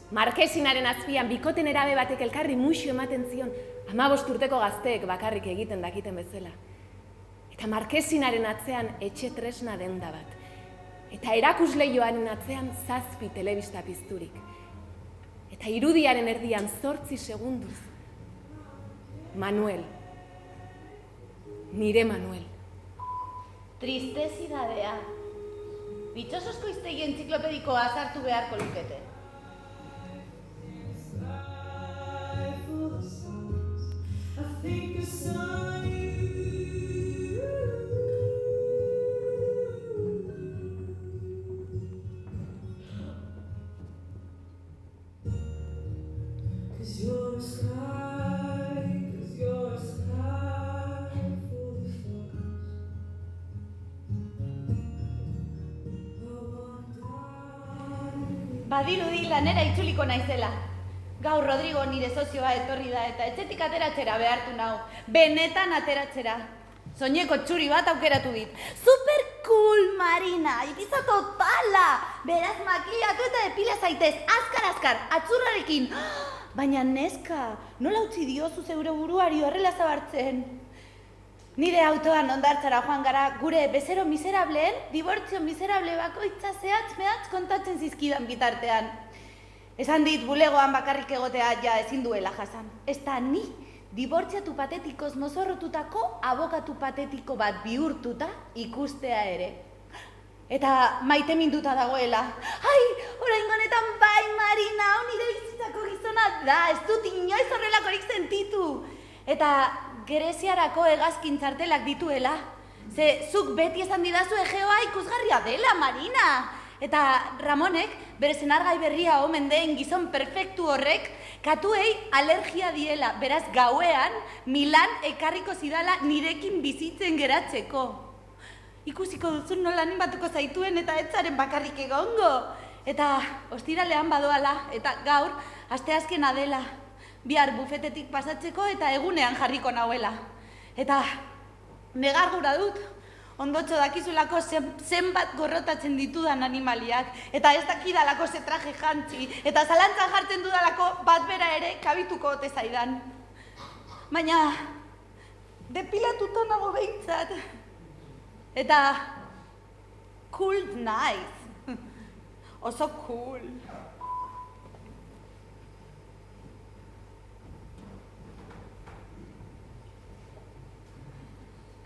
Markesinaren azpian bikoten erabe batek elkarri muxu ematen zion 15 urteko gazteek bakarrik egiten dakiten bezala. Eta Markesinaren atzean etxe tresna denda bat. Eta erakusleioaren atzean 7 telebista pizturik. Eta irudiaren erdian 8 segunduz. Manuel. Nire Manuel. Tristezidadea. Bitxosozko hiztegi entziklopedikoa sartu beharko lukete. Badirudi lanera itzuliko naizela. Gaur Rodrigo nire sozioa etorri da eta etxetik ateratzera behartu nau. Benetan ateratzera. Soineko txuri bat aukeratu dit. Super cool, Marina! Ibiza totala! Beraz makillatu eta epila zaitez. Azkar, atzurrarekin. Baina neska, nola utzi diozu zeure buruari horrela zabartzen? Nire autoan hondartzara joan gara gure bezero miserableen, dibortzio miserable bakoitza zehatz-mehatz kontatzen zizkidan bitartean. Esan dit bulegoan bakarrik egotea ja ezin duela jasan. Ezta ni dibortziatu patetikoz mozorrotutako abokatu patetiko bat bihurtuta ikustea ere. Eta maite minduta dagoela. Ai, oraingonetan bai, Marina, hau nire bizitzako gizona da, ez dut inoiz horrelakorik sentitu. Eta Greziarako hegazkin txartelak dituela. Ze zuk beti esan didazu Egeoa ikusgarria dela, Marina. Eta Ramonek, bere senargai berria omen den gizon perfektu horrek, katuei alergia diela, beraz gauean Milan ekarriko zidala nirekin bizitzen geratzeko. Ikusiko duzun nola animatuko zaituen eta etzaren bakarrik egongo. Eta ostiralean badoala, eta gaur asteazkena dela. Bihar bufetetik pasatzeko eta egunean jarriko nauela. Eta negar gura dut, ondotxo dakizulako zenbat gorrotatzen ditudan animaliak, eta ez dakidalako ze traje jantzi, eta zalantzan jartzen dudalako bat bera ere kabituko ote zaidan. Baina, depilatuta nago behintzat. Eta, cool nice. Oso cool.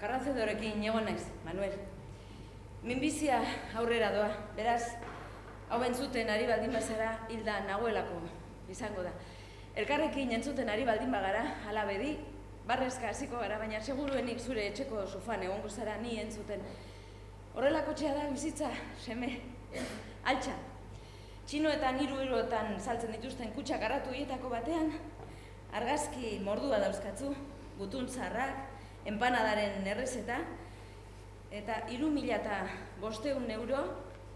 Karrazedorekin egon naiz, Manuel. Minbizia aurrera doa, beraz, hau entzuten ari baldin bazara hilda nagoelako izango da. Elkarrekin entzuten ari baldin bagara, hala bedi, barrezka hasiko gara, baina seguruenik zure etxeko sofan egongo zara ni entzuten. Horrelako txea da bizitza, seme, altxa. Txinoetan, hiru-hiruetan saltzen dituzten kutxa garratu hietako batean, argazki mordua dauzkatzu, gutun zarrak, enpanadaren errezeta, eta 3.500 euro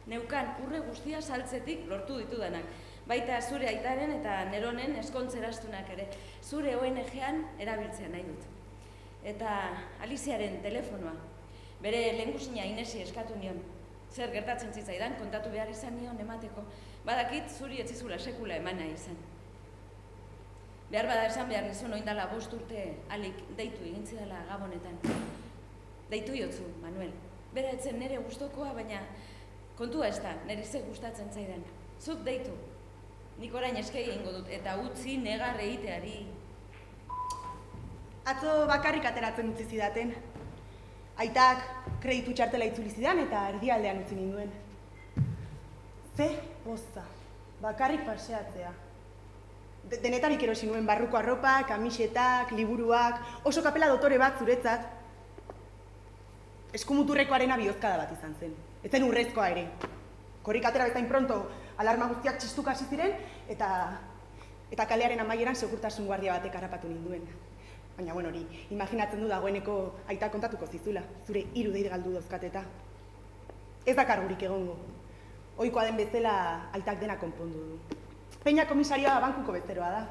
neukan urre guztia saltzetik lortu ditudanak. Baita zure aitaren eta neronen eskontzeraztunak ere, zure ONG-an erabiltzea nahi dut. Eta Aliziaren telefonoa, bere lehengusina Inesi eskatu nion. Zer gertatzen zitzaidan, kontatu behar izan nion emateko. Badakit zuri etzizula sekula eman nahi izan. Behar bada esan behar nizun oindala 5 urte alik deitu egintzidala Gabonetan. Deitu jotzu, Manuel. Bera etzen nire gustokoa, baina kontua ez da, nire ze gustatzen zaidan. Zuk deitu. Nik orain eskegi egingo dut, eta utzi negar egiteari. Atzo bakarrik ateratzen utzi zidaten. Aitak kreditu txartela itzuli zidan eta erdialdean utzi ninduen. Ze poza, bakarrik paseatzea. Denetarik erosi nuen barruko arropa, kamisetak, liburuak, oso kapela dotore bat zuretzat. Eskumuturrekoarena bihozkada bat izan zen. Ez zen urrezkoa ere. Korrik atera bezain pronto, alarma guztiak txistuka hasi ziren, eta kalearen amaieran segurtasun guardia batek harrapatu ninduen. Baina, bueno, hori, imaginatzen du dagoeneko aita kontatuko zizula, zure 3 deit galdu dauzkateta. Ez da kargurik egongo. Ohikoa den bezala aitak dena konpondu du. Peña komisarioa bankuko bezeroa da.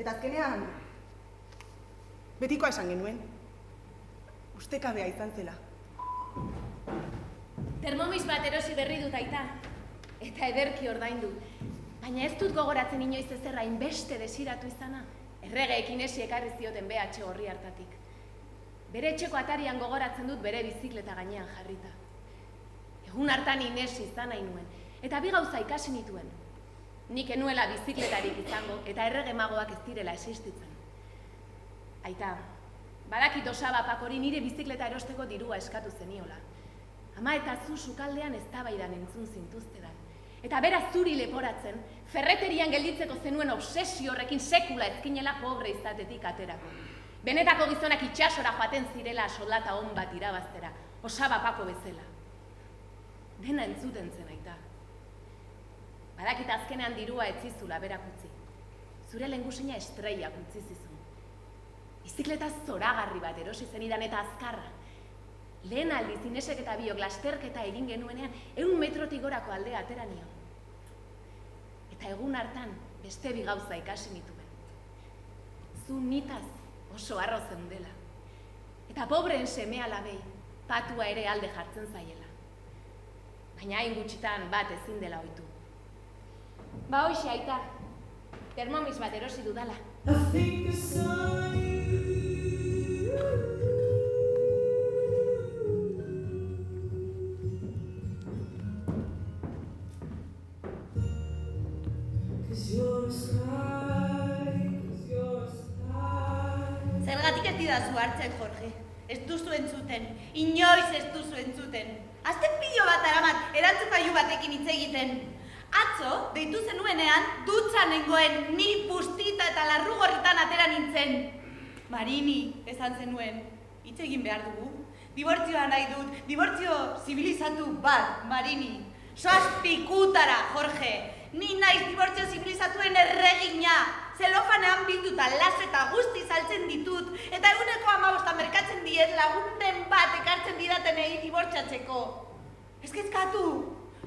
Eta azkenean, betikoa esan genuen. Ustekabea izan zela. Termomis bat erosi berri dut aita, eta ederki ordaindu. Baina ez dut gogoratzen inoiz ezerra inbeste desiratu izana. Erregeek Inesi ekarri zioten BH horri hartatik. Bere etxeko atarian gogoratzen dut bere bizikleta gainean jarrita. Egun hartan Inesi izan nahi nuen, eta 2 gauza ikasi nituen. Nik enuela bizikletarik izango, eta errege magoak ez direla existitzen. Aita, badakit Osabapak hori nire bizikleta erosteko dirua eskatu zeniola. Ama eta zu sukaldean eztabaidan entzun zintuztedan. Eta beraz zuri leporatzen, ferreterian gelditzeko zenuen obsesio horrekin sekula ezkinela pobre izatetik aterako. Benetako gizonak itsasora joaten zirela soldata on bat irabaztera, Osabapako bezala. Dena entzuten zen aita. Badakit azkenean dirua etzizula berak utzi. Zure lehengusina estreiak utzi zizun. Bizikleta zoragarri bat erosi zenidan eta azkarra. Lehen aldiz Inesek eta biok lasterketa egin genuenean 100 metrotik gorako aldea atera nion. Eta egun hartan beste bi gauza ikasi nituen. Zu nitaz oso harro zeundela. Eta pobreen seme-alabei patua ere alde jartzen zaiela. Baina hain gutxitan bat ezin dela ohitu. Ba hoxe, aita, termomis bat erosi dudala. Zergatik ez didazu hartzen, Jorge? Ez duzu entzuten, inoiz ez duzu entzuten. Azten pilo bat aramat erantzukailu batekin hitz egiten. Atzo, deitu zenuenean, dutxan nengoen ni pustita eta larrugorritan atera nintzen. Marini, esan zenuen, hitz egin behar dugu. Dibortzioa nahi dut, dibortzio zibilizatu bat, Marini. Soaz pikutara, Jorge. Ni naiz dibortzio zibilizatuen erregina. Zelofanean bilduta las eta guzti saltzen ditut, eta eguneko 15 merkatzen diet lagunen bat ekartzen didatenei dibortzatzeko. Ez kezkatu,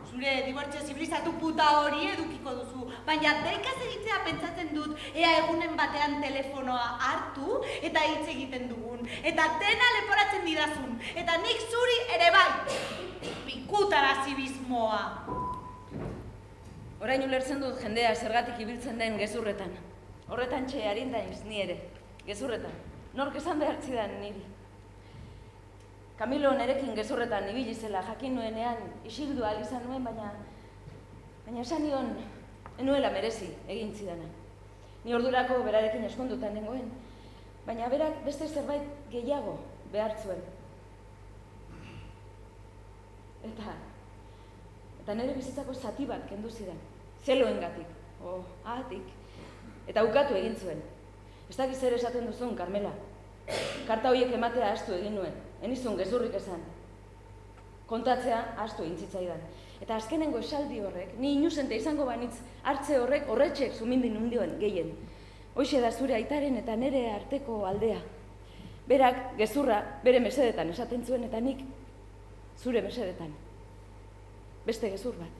zure dibortzio zibilizatu puta hori edukiko duzu, baina deikaz egitzea pentsatzen dut, ea egunen batean telefonoa hartu eta hitz egiten dugun, eta dena leporatzen didazun, eta nik zuri ere bai, pikutara zibismoa. Orain ulertzen dut jendea zergatik ibiltzen den gezurretan. Horretan txe harindaiz, ni ere, gezurretan. Nork esan behar zidan niri. Camilo nerekin gezurretan ibili zela jakin nuenean isildu ahal izan nuen, baina esan nion enuela merezi egin zidana. Ni ordurako berarekin eskondutan nengoen, baina berak beste zerbait gehiago behar zuen. Eta nire bizitzako zati bat kendu zidan, zeloengatik, ahatik. Eta ukatu egin zuen. Ez dakiz zer esaten duzun, Carmela. Karta horiek ematea ahaztu egin nuen. Enizun gezurrik esan. Kontatzea ahaztu egin zitzaidan. Eta azkenengo esaldi horrek, ni inuzente izango banitz hartze horrek horretxek zumindin undioen gehien. Hoxe da zure aitaren eta nire arteko aldea. Berak gezurra bere mesedetan esaten zuen eta nik zure mesedetan. Beste gezur bat.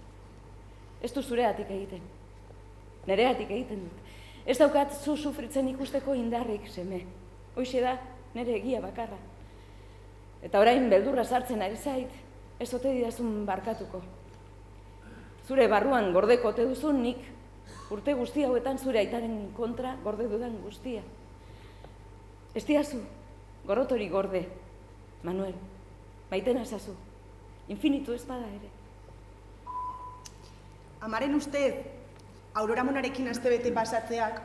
Ez du zureatik egiten. Nereatik egiten dut. Ez daukat zu sufritzen ikusteko indarrik, seme. Hoxe da, nire egia bakarra. Eta orain beldurra sartzen ari zait, ez ote didazun barkatuko. Zure barruan gordeko ote duzun nik, urte guzti hauetan zure aitaren kontra gorde dudan guztia. Ez diazu, gorrotori gorde, Manuel, maiten azazu, infinitu ez bada ere. Amaren ustez, Aurora Monarekin astebete pasatzeak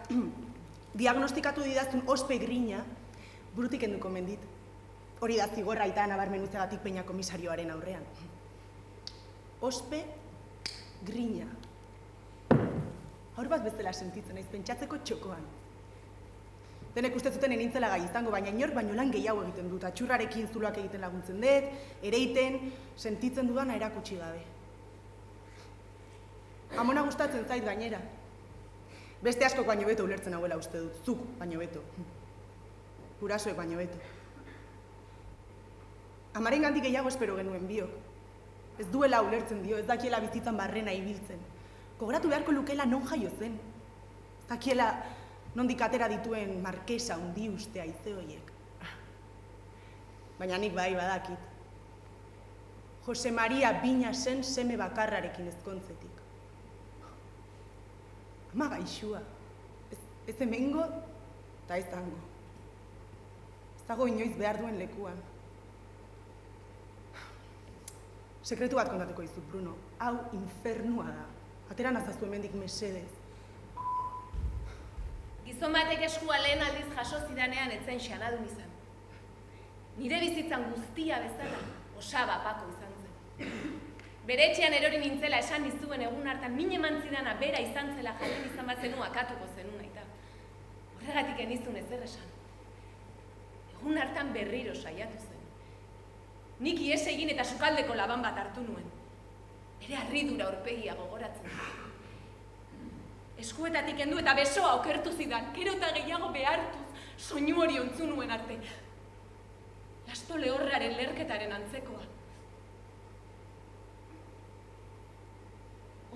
diagnostikatu didazun ospe grina burutik enduko mendit. Hori da zigorra aita nabarmenutzegatik peina komisarioaren aurrean. Ospe grina. Haur bat bezala sentitzen naiz pentsatzeko txokoan. Denek uste zuten enintzela gai izango, baina inork baino lan gehiago egiten dut. Atxurrarekin zuloak egiten laguntzen dut, ereiten, sentitzen dudana erakutsi gabe. Amona gustatzen zait gainera. Beste askok baino beto ulertzen hauela uste dut, zuk baino beto. Gurasoek baino beto. Amaren gandik gehiago espero genuen biok. Ez duela ulertzen dio, ez dakiela bizitzan barrena ibiltzen. Gogoratu beharko lukela non jaio zen. Ez dakiela nondik atera dituen markesa hundi uste haize horiek. Baina nik bai badakit. Jose Maria Bina zen seme bakarrarekin ezkontzetik. Ama gaixua. Ez hemengo eta ez dango. Ez dago inoiz behar duen lekuan. Sekretu bat kontatuko dizut, Bruno. Hau infernua da. Atera nazazu hemendik mesedez. Gizon batek eskua lehen aldiz jaso zidanean etzen xanadun izan. Nire bizitzan guztia bezala osaba pako izan zen. Bere etxean erori nintzela esan nizuen egun hartan min eman zidana bera izan zela jaten izan bat zenu akatuko zenun aita. Horregatik enizun ezer esan. Egun hartan berriro saiatu zen. Nik ihes egin eta sukaldeko laban bat hartu nuen. Bere harridura aurpegia gogoratzen. Eskuetatik kendu eta besoa okertu zidan, gero eta gehiago behartuz, soinu hori ontzu nuen arte. Lasto lehorraren lerketaren antzekoa.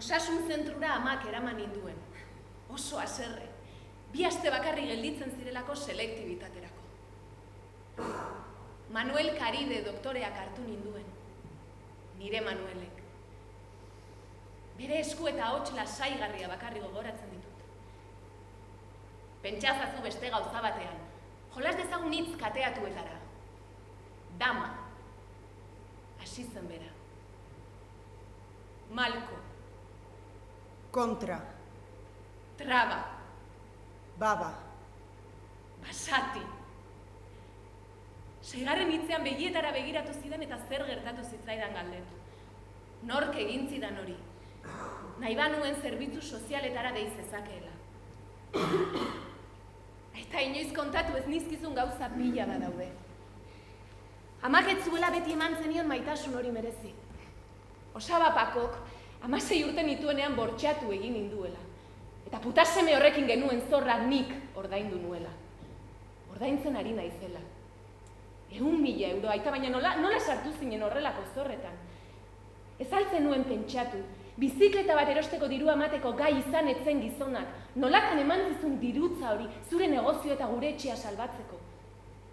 Osasun zentrura amak eraman ninduen. Oso haserre. 2 aste bakarri gelditzen zirelako selektibitaterako. Manuel Karide doktoreak hartu ninduen. Nire Manuelek. Bere esku eta ahots lasaigarria bakarri gogoratzen ditut. Pentsazazu beste gauza batean. Jolas dezagun hitz kateatuetara. Dama. Hasi zen bera. Malko. Kontra. Traba. Baba. Basati. 6. hitzean begietara begiratu zidan eta zer gertatu zitzaidan galdetu. Nork egin zidan hori. Nahi banuen zerbitzu sozialetara deiz ezakeela. Eta inoiz kontatu ez nizkizun gauza pila badaude. Amak ez zuela beti eman zenion maitasun hori merezi. Osaba Pakok 16 urte nituenean bortxatu egin ninduela. Eta putaseme horrekin genuen zorra nik ordaindu nuela. Ordaintzen ari naizela. 100.000 euro, aita baina nola sartu zinen horrelako zorretan. Ez altzen nuen pentsatu, bizikleta bat erosteko dirua emateko gai izan etzen gizonak, nolatan eman zizun dirutza hori zure negozio eta gure etxea salbatzeko.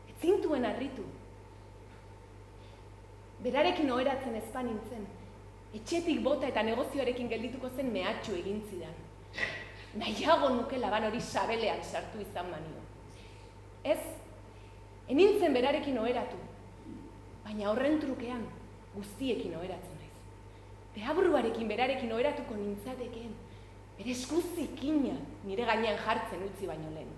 Ez zintuen harritu. Berarekin oheratzen ezpa nintzen, etxetik bota eta negozioarekin geldituko zen mehatxu egin zidan. Nahiago nuke laban hori sabelean sartu izan banio. Ez, enintzen berarekin oheratu, baina horren trukean guztiekin oheratzen naiz. Deabruarekin berarekin oheratuko nintzatekeen, bere eskuzikina nire gainean jartzen utzi baino lehen.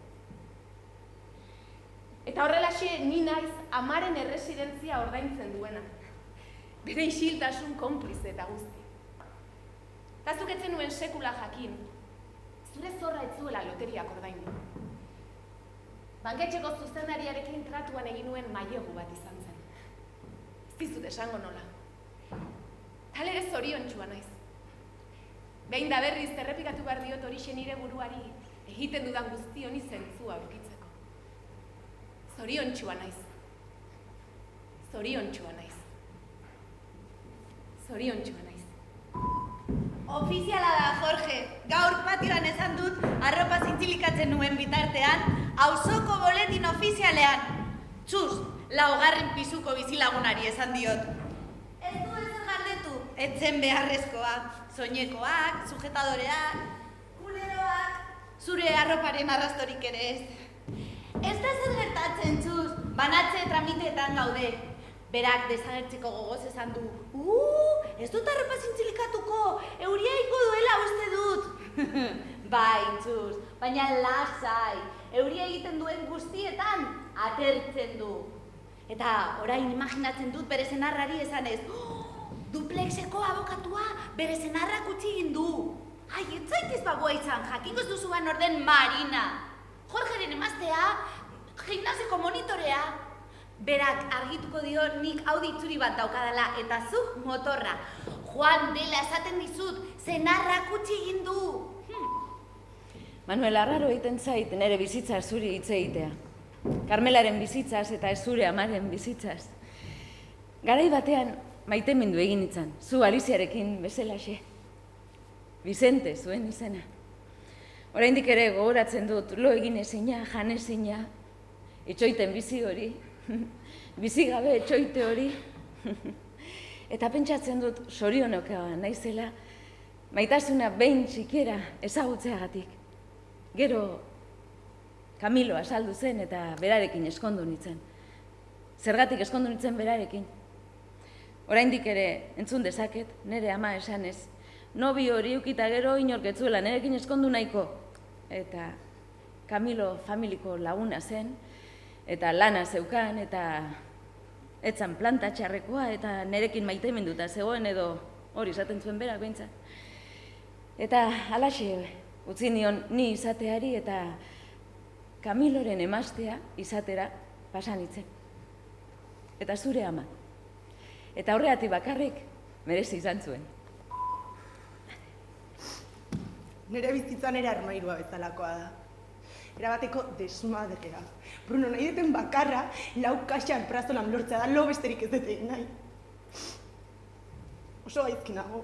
Eta horrelaxe ni naiz amaren erresidentzia ordaintzen duena. Bere isiltasun konplize eta guzti. Tazuk etzen nuen sekula jakin, zure zorra ez zuela loteriak ordaindu. Banketxeko zuzendariarekin tratuan egin nuen mailegu bat izan zen. Ez dizut esango nola. Talere zoriontxua naiz. Behin da berriz errepikatu behar diot horixe nire buruari egiten dudan guzti honi zentzua aurkitzeko. Zoriontxua naiz. Zoriontxua naiz. Zoriontxua naiz. Ofiziala da, Jorge. Gaur patioan esan dut, arropa zintzilikatzen nuen bitartean, auzoko boletin ofizialean. Txuz, 4. pisuko bizilagunari esan diot. Ez du ezer galdetu, etzen beharrezkoa. Soinekoak, sujetadoreak, kuleroak, zure arroparen arrastorik ere ez. Ez da zer gertatzen, Txuz, banatze tramiteetan gaude. Berak desagertzeko gogoz esan du. Ez dut arropa zintzilikatuko, euria ingo duela uste dut. Bai, Txuz, baina lasai, euria egiten duen guztietan atertzen du. Eta orain imaginatzen dut bere senarrari esanez, duplexeko abokatua bere senarrak utzi egin du. Ai, ez zaitez bagoa izan, jakingo ez duzuan orden Marina. Jorgeren emaztea, gimnasiko monitorea. Berak argituko dio nik Audi itzuri bat daukadala eta zuk motorra. Juan dela esaten dizut, senarrak utzi egin du. Manuel, arraro egiten zait nere bizitza zuri hitz egitea. Karmelaren bizitzaz eta ez zure amaren bizitzaz. Garai batean maitemindu egin itzan, zu Aliziarekin bezalaxe. Vicente zuen izena. Oraindik ere gogoratzen dut lo egin ezina, jan ezina, itxoiten bizi hori. Bizi gabe etxoite hori. Eta pentsatzen dut sorionoka naizela, maitasuna behin txikiera ezagutzeagatik. Gero Camilo azaldu zen eta berarekin eskondu nintzen. Zergatik eskondu nintzen berarekin. Oraindik ere entzun dezaket, nire ama esanez, nobi hori ukita gero inorketzuela nerekin eskondu nahiko. Eta Camilo familiko laguna zen, eta lana zeukan, eta etzan planta txarrekoa, eta nerekin maiteminduta zegoen edo hori izaten zuen berak behintzat. Eta halaxe utzi nion ni izateari eta Camiloren emaztea izatera pasan itzen. Eta zure ama. Eta horregatik bakarrik merezi izan zuen. Nire bizitzan ere armairua bezalakoa da. Erabateko desmadrea. Bruno, nahi duten bakarra, lau kaxan prazolan lortzea da, lo besterik ez dut egin nahi. Oso gaizki nago.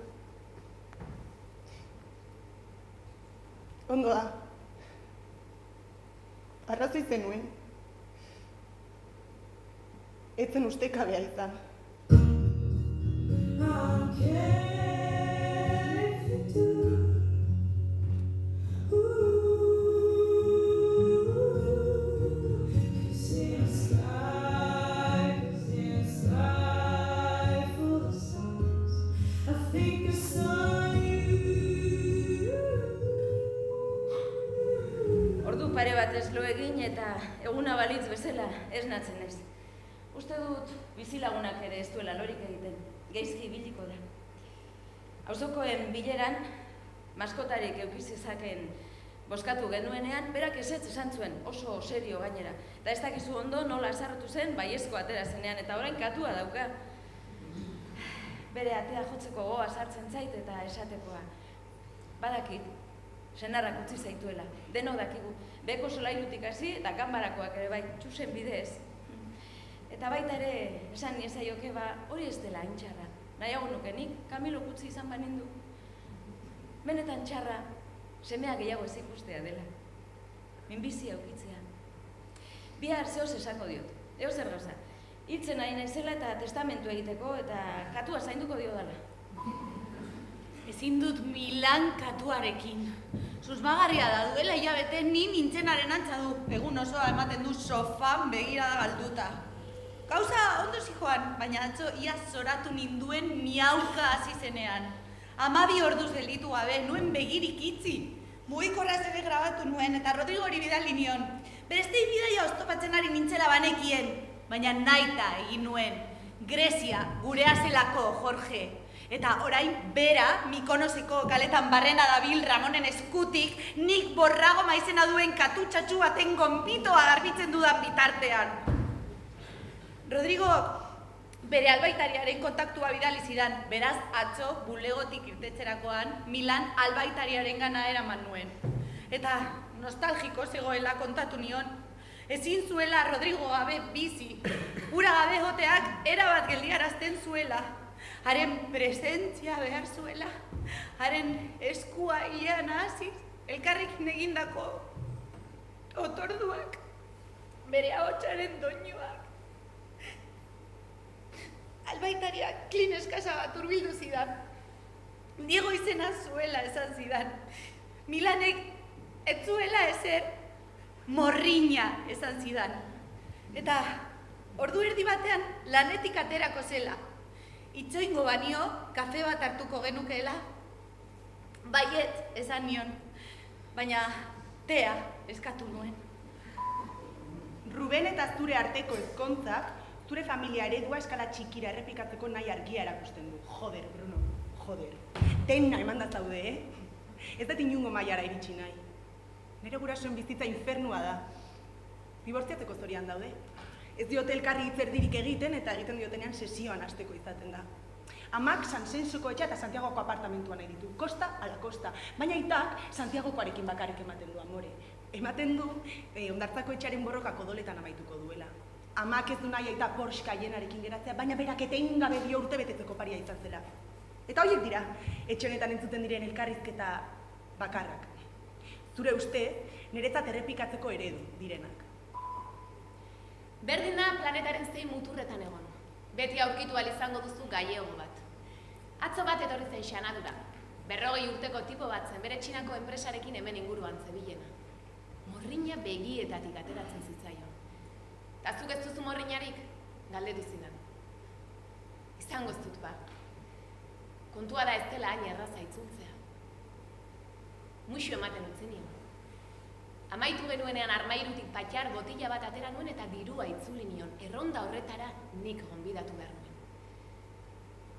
Ondo da. Arrazoi zenuen. Ez zen ustekabea izan. Ordu pare bat ez lo egin eta eguna balitz bezala esnatzen ez. Uste dut bizilagunak ere ez duela lorik egiten, geizki ibiliko da. Auzokoen bileran, maskotarik eukizizaken boskatu genuenean, berak ezetz esan zuen, oso serio gainera. Eta ez dakizu ondo nola azarrotu zen, baiezko atera zenean, eta orain katua dauka. Bere atea jotzeko goa sartzen zait eta esatekoa. Badakit, senarrak utzi zaituela, deno dakigu. Beko solairutik hasi eta kanbarakoak ere bai, txusen bidez. Eta baita ere, esan niezaioke hori ez dela hain txarra. Nahiago nukenik, Kamilo gutzi izan banindu. Benetan txarra, semea gehiago ez ikustea dela. Minbizia ukitzea. Bihar zehoz esango diot, zer gauza. Hiltzen ari naizela eta testamentu egiteko eta katua zainduko dio dela. Ezin dut Milan katuarekin. Susmagarria da, duela hilabete ni nintzenaren antza du. Egun osoa ematen du sofan begirada galduta. Gauza ondo zijoan, baina atzo ia zoratu ninduen miauka hasi zenean. 12 orduz gelditu gabe, nuen begirik itzi. Mugikorraz ere grabatu nuen eta Rodrigori bidali nion. Berestei bidaia oztopatzen ari nintzela banekien, baina nahita egin nuen. Grezia, gurea zelako, Jorge. Eta orain bera, Mikonoseko kaletan barrena dabil Ramonen eskutik, nik borrago maizena duen katutxatxu baten gonbitoa garbitzen dudan bitartean. Rodrigo bere albaitariaren kontaktua bidali zidan, beraz atzo bulegotik irtetzerakoan Milan albaitariaren gana eraman nuen. Eta nostalgiko zegoela kontatu nion, ezin zuela Rodrigo gabe bizi, ura gabe joteak erabat geldiarazten zuela. Haren presentzia behar zuela, haren eskua ilean hasiz, elkarrekin egindako otorduak, bere ahotsaren doinuak. Albaitariak klin eskasa bat hurbildu zidan. Diego izena zuela esan zidan. Milanek ez zuela ezer morriña esan zidan. Eta ordu erdi batean lanetik aterako zela. Itxoingo banio, kafe bat hartuko genukeela. Baiet esan nion, baina tea eskatu nuen. Ruben eta zure arteko ezkontzak, zure familia eredua eskala txikira errepikatzeko nahi argia erakusten du. Joder, Bruno, joder. Dena emandaz daude, Ez dut inungo mailara iritsi nahi. Nire gurasoen bizitza infernua da. Dibortziatzeko zorian daude. Ez diote elkarri hitzerdirik egiten eta egiten diotenean sesioan hasteko izaten da. Amak San Sensoko etxea eta Santiagoko apartamentuan nahi ditu, kosta ala kosta. Baina aitak Santiagokoarekin bakarrik ematen du amore. Ematen du Hondartzako etxearen borrokak odoletan amaituko duela. Amak ez du nahi aita Porsche Cayennearekin geratzea, baina berak etengabe dio urtebetetzeko paria izan zela. Eta horiek dira, etxe honetan entzuten diren elkarrizketa bakarrak. Zure uste, niretzat errepikatzeko eredu direnak. Berdina planetaren zein muturretan egon. Beti aurkitu ahal izango duzu gaiego bat. Atzo bat etorri zen xanadura. 40 urteko tipo bat zen bere Txinako enpresarekin hemen inguruan zebilena. Morrina begietatik ateratzen zitzaion. Ta zuk ez duzu morrinarik, galdetu zidan. Izango ez dut ba. Kontua da ez dela hain erraza itzultzea. Muixu ematen utzi nion. Amaitu genuenean armairutik patxar botila bat atera nuen eta dirua itzuli nion. Erronda horretara nik gonbidatu behar nuen.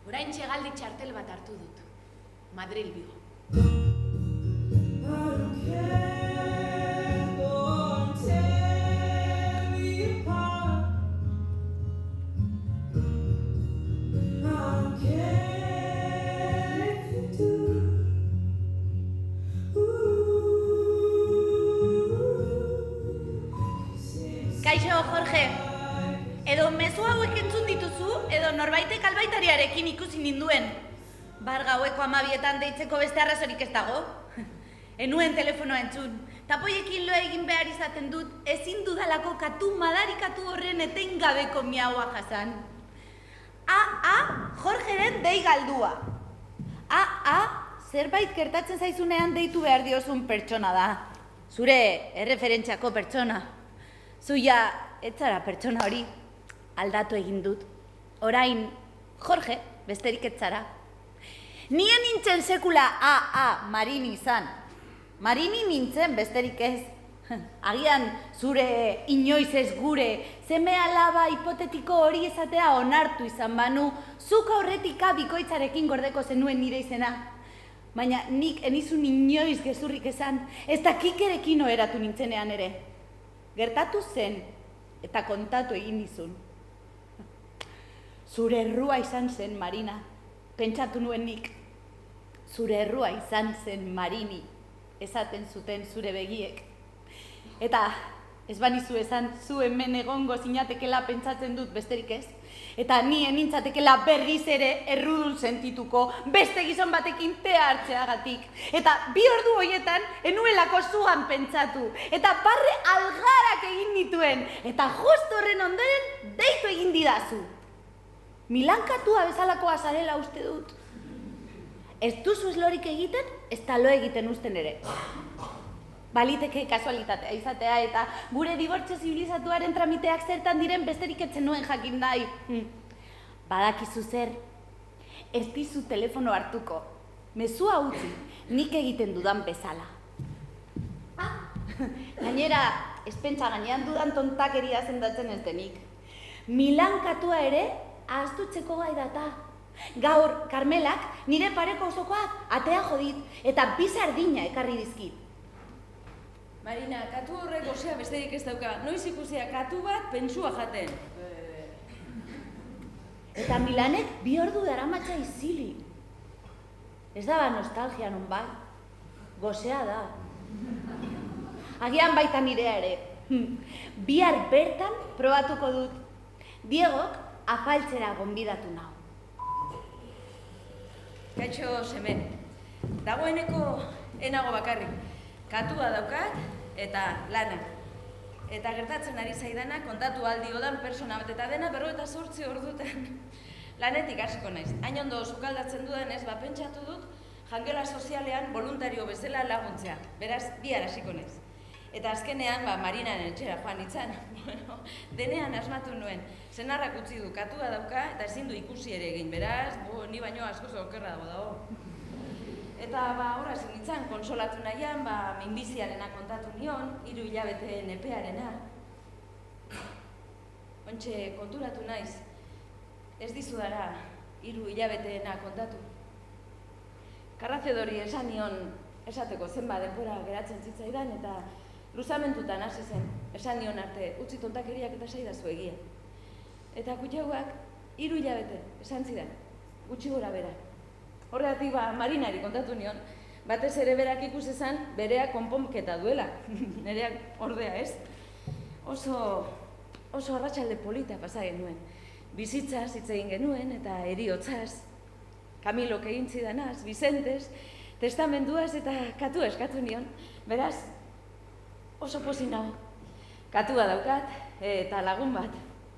Oraintxe galdi txartel bat hartu dut. Madril Vigo. Kaixo, Jorge. Edo mezu hauek entzun dituzu, edo norbaitek albaitariarekin ikusi ninduen. Bar gaueko 12etan deitzeko beste arrazorik ez dago. Enuen telefonoa entzun. Tapoiekin lo egin behar izaten dut, ezin dudalako katu madarikatu horren etengabeko miaua jasan. Jorgeren dei galdua. Zerbait gertatzen zaizunean deitu behar diozun pertsona da. Zure erreferentziako pertsona. Zuia, etzara pertsona hori, aldatu egin dut. Orain, Jorge, besterik etzara. Nien nintzen sekula Marini izan. Marini nintzen besterik ez. Agian zure inoiz ez gure seme alaba hipotetiko hori esatea onartu izan banu, zuk aurretika bikoitzarekin gordeko zenuen nire izena. Baina nik enizun inoiz gezurrik esan, ez da kikerekin oheratu nintzenean ere. Gertatu zen eta kontatu egin dizun. Zure errua izan zen, Marina, pentsatu nuen nik. Zure errua izan zen, Marini, esaten zuten zure begiek. Eta ez banizu esan zu hemen egongo zinatekela pentsatzen dut besterik ez. Eta nien nintzatekela berriz ere errudun sentituko beste gizon batekin tea hartzeagatik. Eta 2 ordu horietan enuelako zuan pentsatu. Eta barre algarak egin nituen. Eta just horren ondoren deitu egin didazu. Milankatua bezalakoa zarela uste dut. Ez duzu eslorik egiten, ez da lo egiten usten ere. Baliteke kasualitatea izatea eta gure dibortzio zibilizatuaren tramiteak zertan diren besterik etzen nuen jakin nahi. Badakizu zer, ez dizu telefono hartuko. Mezua utzi, nik egiten dudan bezala. Gainera, ez pentsa gainean dudan tontakeria zendatzen ez denik. Milankatua ere, ahaztutzeko gai data. Gaur, Karmelak nire pareko osokoak atea jodit eta 2 sardina ekarri dizkit. Marina, katu horrek gozea besterik ez dauka. Noiz ikusia katu bat pentsua jaten. Eta Milanek 2 ordu daramatza izili. Ez daba nostalgia non bai. Gozea da. Agian baita nirea ere. Bihar bertan probatuko dut. Diegok afaltzera gonbidatu nau. Kaixo seme, dagoeneko enago bakarrik. Katua daukat eta lana. Eta gertatzen ari zaidana kontatu aldi odan persona bat eta dena 58 ordutan. Lanetik hasiko naiz. Hain ondo sukaldatzen dudanez, pentsatu dut jangela sozialean voluntario bezala laguntzea. Beraz, bihar hasiko naiz. Eta azkenean, Marinaren etxera joan nintzen. Denean asmatu nuen. Senarrak utzi du, katua dauka eta ezin du ikusi ere egin. Beraz, ni baino askoz okerra dago. Eta horra nintzen, konsolatu nahian, minbiziarena kontatu nion, 3 hilabeteen epearena. Ontxe konturatu naiz, ez dizudara 3 hilabeteena kontatu. Karrazedori esan nion esateko zenba denbora geratzen zitzaidan eta luzamentutan hasi zen, esan nion arte, utzi tontakeriak eta saidazu egia. Eta kutxauak 3 hilabete esan zidan, gutxi gora bera. Horregatik Marinari kontatu nion, batez ere berak ikusezan berea konponketa duela, nereak ordea ez. Oso arratsalde polita pasa genuen. Bizitzaz hitz egin genuen eta heriotzaz, Kamilok egin zidanaz, Vicentes, testamenduaz eta katua eskatu nion. Beraz, oso pozik nago. Katua daukat eta lagun bat.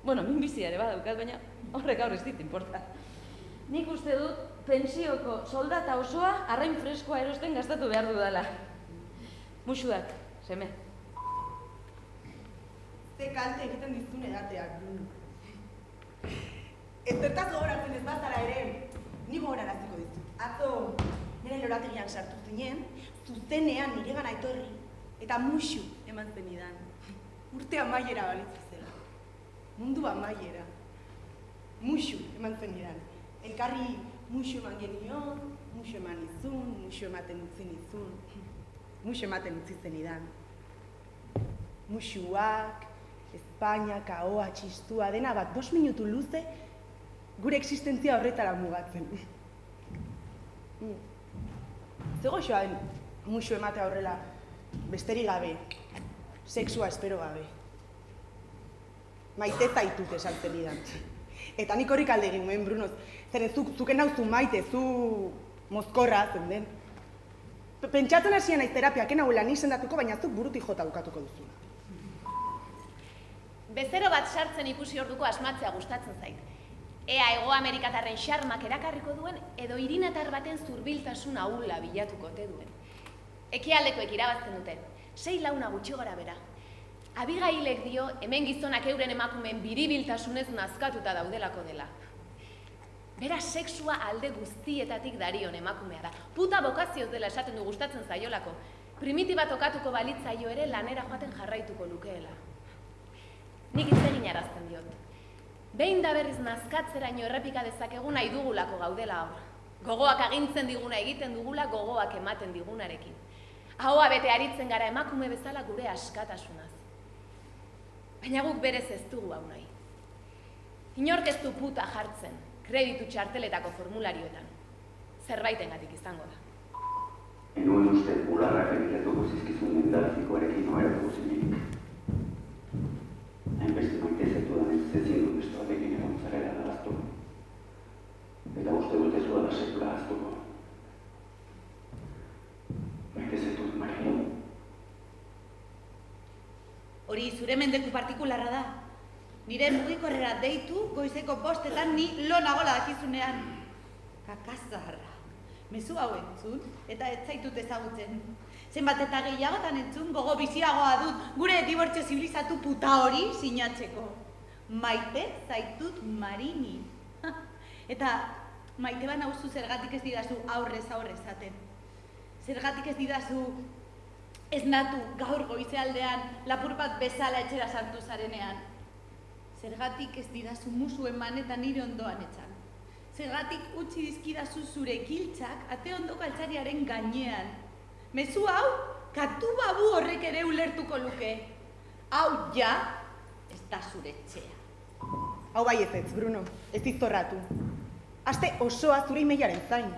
Minbizia ere badaukat, baina horrek gaur ez dit inporta. Nik uste dut pentsioko soldata osoa arrain freskoa erosten gastatu behar dudala. Musuak, seme. Ze kalte egiten dizun edateak. Ez zertaz gogoratzen ez bazara ere, ni gogoraraziko dizu. Atzo, nire lorategian sartu zinen, zuzenean nire gana etorri, eta musu eman zenidan. Urte amaiera balitzu zela. Mundu amaiera. Musu eman zenidan. Elkarri musu eman genion, musu eman izun, musu ematen utzi nizun. Musu ematen utzi zenidan. Musuak, Espainiak, ahoa, txistua, dena bat 5 minutu luze gure existentzia horretara mugatzen. Ze goxoa musu ematea horrela besterik gabe, sexua espero gabe. Maite zaitut esaltzen idan. Eta nik horrik alde egin nuen, Bruno, zeren zuken hauzu maite, zu mozkorra zen den. Pentsatzen hasia naiz terapiak enauela ni sendatuko, baina zuk burutik jota bukatuko duzu. Bezero bat sartzen ikusi orduko asmatzea gustatzen zait. Ea Hego Amerikatarren xarmak erakarriko duen edo irinatar baten zurbiltasun ahula bilatuko ote duen. Ekialdekoek irabazten dute, 6 launa gutxi gora bera. Abigailek dio hemen gizonak euren emakumeen biribiltasunez nazkatuta daudelako dela. Bera sexua alde guztietatik darion emakumea da. Puta bokazioz dela esaten du gustatzen zaiolako. Primitiba tokatuko balitzaio ere lanera joaten jarraituko lukeela. Nik hitz egin arazten diot. Behin da berriz nazkatzeraino errepika dezakegu nahi dugulako gaudela hor. Gogoak agintzen diguna egiten dugula gogoak ematen digunarekin. Ahoa bete aritzen gara emakume bezala gure askatasunaz. Baina guk berez ez dugu hau nahi. Inork ez du puta jartzen, kreditu txarteletako formularioetan. Zerbaitengatik izango da. Enuen uste bularrak egitetuko zizkizun indalzikoarekin oheratuko zinik. Hainbeste maite zetudan ez ezin dut bestoarekin egon zarela dalaztu. Eta uste dut ez duela sekula aztuko. Maite zetut, Mari. Hori zure mendeku partikularra da. Nire mugikorrera deitu goizeko 5etan ni lo nagola dakizunean. Kakazarra. Mezu hau entzun eta ez zaitut ezagutzen. Zenbat eta gehiagotan entzun gogo biziagoa dut gure dibortzio zibilizatu puta hori sinatzeko. Maite zaitut Marini. Eta maite bana nauzu zergatik ez didazu aurrez aurre esaten. Zergatik ez didazu esnatu gaur goizealdean lapur bat bezala etxera sartu zarenean. Zergatik ez didazu musu eman eta nire ondoan etxan. Zergatik utzi dizkidazu zure giltzak ate ondoko altzariaren gainean. Mezu hau, katu babu horrek ere ulertuko luke. Hau ja, ez da zure etxea. Hau bai ez, Bruno, ez izorratu. Aste osoa zure imeiaren zain.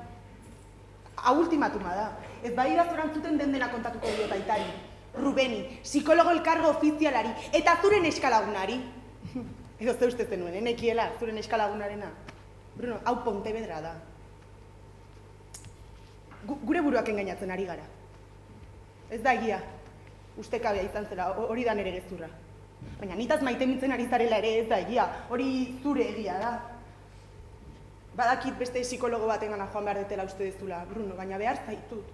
Hau ultimatuma da. Ez badira zorantzuten den dena kontatuko diot aitari. Rubeni, psikologo elkargo ofizialari, eta zure neskalagunari. Edo ze uste zenuen, nekiela, zure neskalagunarena. Bruno, hau Pontevedra da. Gure buruak engainatzen ari gara. Ez da egia. Ustekabea izan zela, hori da nere gezurra. Baina nitaz maite mintzen ari zarela ere ez da egia. Hori zure egia da. Badakit beste psikologo batengana joan behar detela uste dezula, Bruno, baina behar zaitut.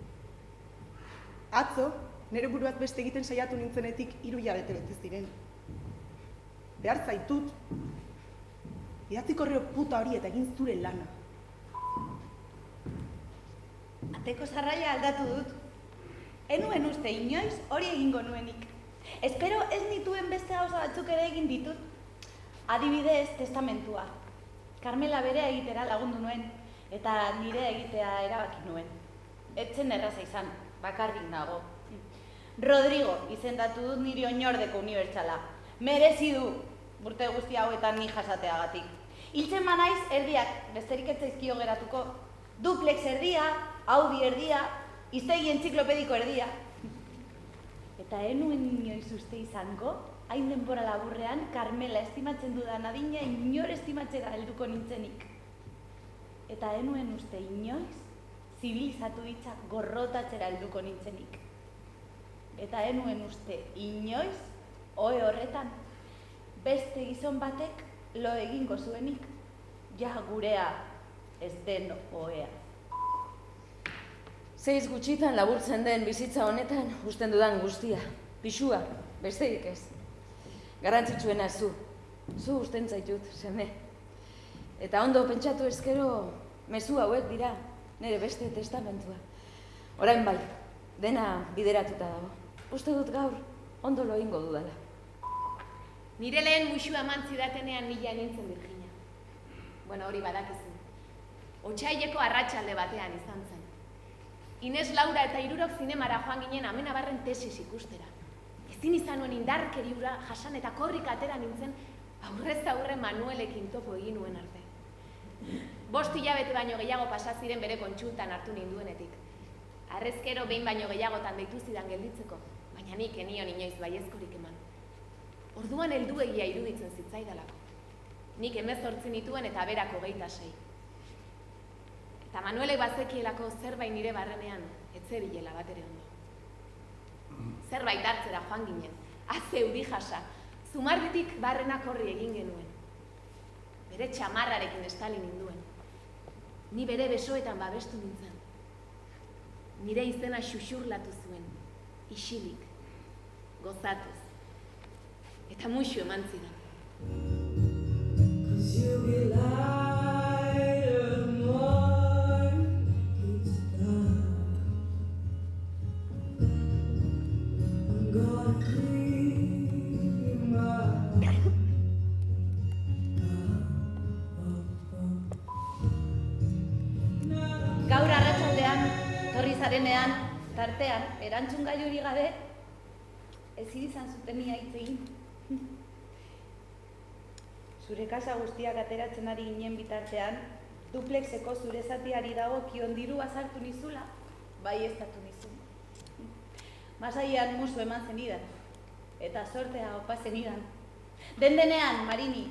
Atzo, nire buruaz beste egiten saiatu nintzenetik 3 hilabete bete ziren. Behar zaitut. Idatziko horreo puta hori eta egin zure lana. Ateko zarraia aldatu dut. Enuen uste inoiz hori egingo nuenik. Espero ez nituen beste gauza batzuk ere egin ditut. Adibidez, testamentua. Carmela bere egitera lagundu nuen, eta nire egitea erabaki nuen. Etzen erraza izan, bakarrik nago. Rodrigo izendatu dut nire oinordeko unibertsala. Merezi du, urte guzti hauetan ni jasateagatik. Hiltzen manaiz erdiak, besterik ez zaizkio geratuko. Duplex erdia, Audi erdia, hiztegi entziklopediko erdia. Eta enuen inoiz uste izango, hain denbora laburrean, Carmela estimatzen dudan adina inor estimatzera helduko nintzenik. Eta enuen uste inoiz, zibilizatu hitzak gorrotatzera helduko nintzenik. Eta enuen uste inoiz, ohe horretan, beste gizon batek lo egingo zuenik, ja gurea ez den ohea. 6 gutxitan laburtzen den bizitza honetan usten dudan guztia. Pisua, besterik ez. Garrantzitsuena zu. Zu usten zaitut, seme. Eta ondo pentsatu ezkero, mezu hauek dira, nire beste testamentua. Orain bai, dena bideratuta dago. Uste dut gaur, ondo lo egingo dudala. Nire lehen muixua eman zidatenean nila nintzen Virginia. Bueno, hori badakizu. Otsaileko arratsalde batean izan zen. Inez, Laura eta 3 zinemara joan ginen Amenabarren tesis ikustera. Ezin izan nuen indarkeri hura jasan eta korrik atera nintzen aurrez aurre Manuelekin topo egin nuen arte. 5 hilabete baino gehiago pasa ziren bere kontsultan hartu ninduenetik. Harrezkero behin baino gehiagotan deitu zidan gelditzeko, baina nik enion inoiz baiezkorik eman. Orduan helduegia iruditzen zitzaidalako. Nik 18 nituen eta berak 26. Eta Manuelek bazekielako zerbait nire barrenean, etzebilela bat ere ondo. Zerbait hartzera joan ginen, haze euri jasa, zumarditik barrenak horri egin genuen. Bere txamarrarekin estali ninduen. Ni bere besoetan babestu nintzen. Nire izena xuxurlatu zuen, isilik, gozatuz. Eta muixu eman zidan. Gaur arratsaldean, torri zarenean, tartean, erantzun gai hori gabe, ezin izan zuten ia hitz egin. Zure kasa guztiak ateratzen ari ginen bitartean, duplexeko zure zatiari dagokion dirua sartu nizula, bai estatu nizun. Masaian musu eman zenidan, eta sortea opa zenidan. Den-denean, Marini,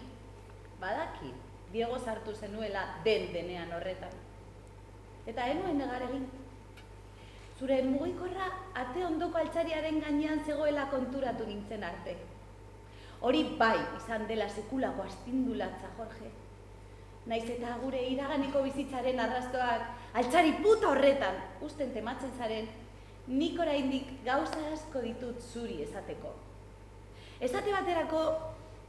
badaki, Diego sartu zenuela den-denean horretan. Eta enuen negar egin. Zure mugikorra ate ondoko altzariaren gainean zegoela konturatu nintzen arte. Hori bai izan dela sekulako astindulatza, Jorge. Naiz eta gure iraganeko bizitzaren arrastoak altzari puta horretan usten tematzen zaren, nik oraindik gauza asko ditut zuri esateko. Esate baterako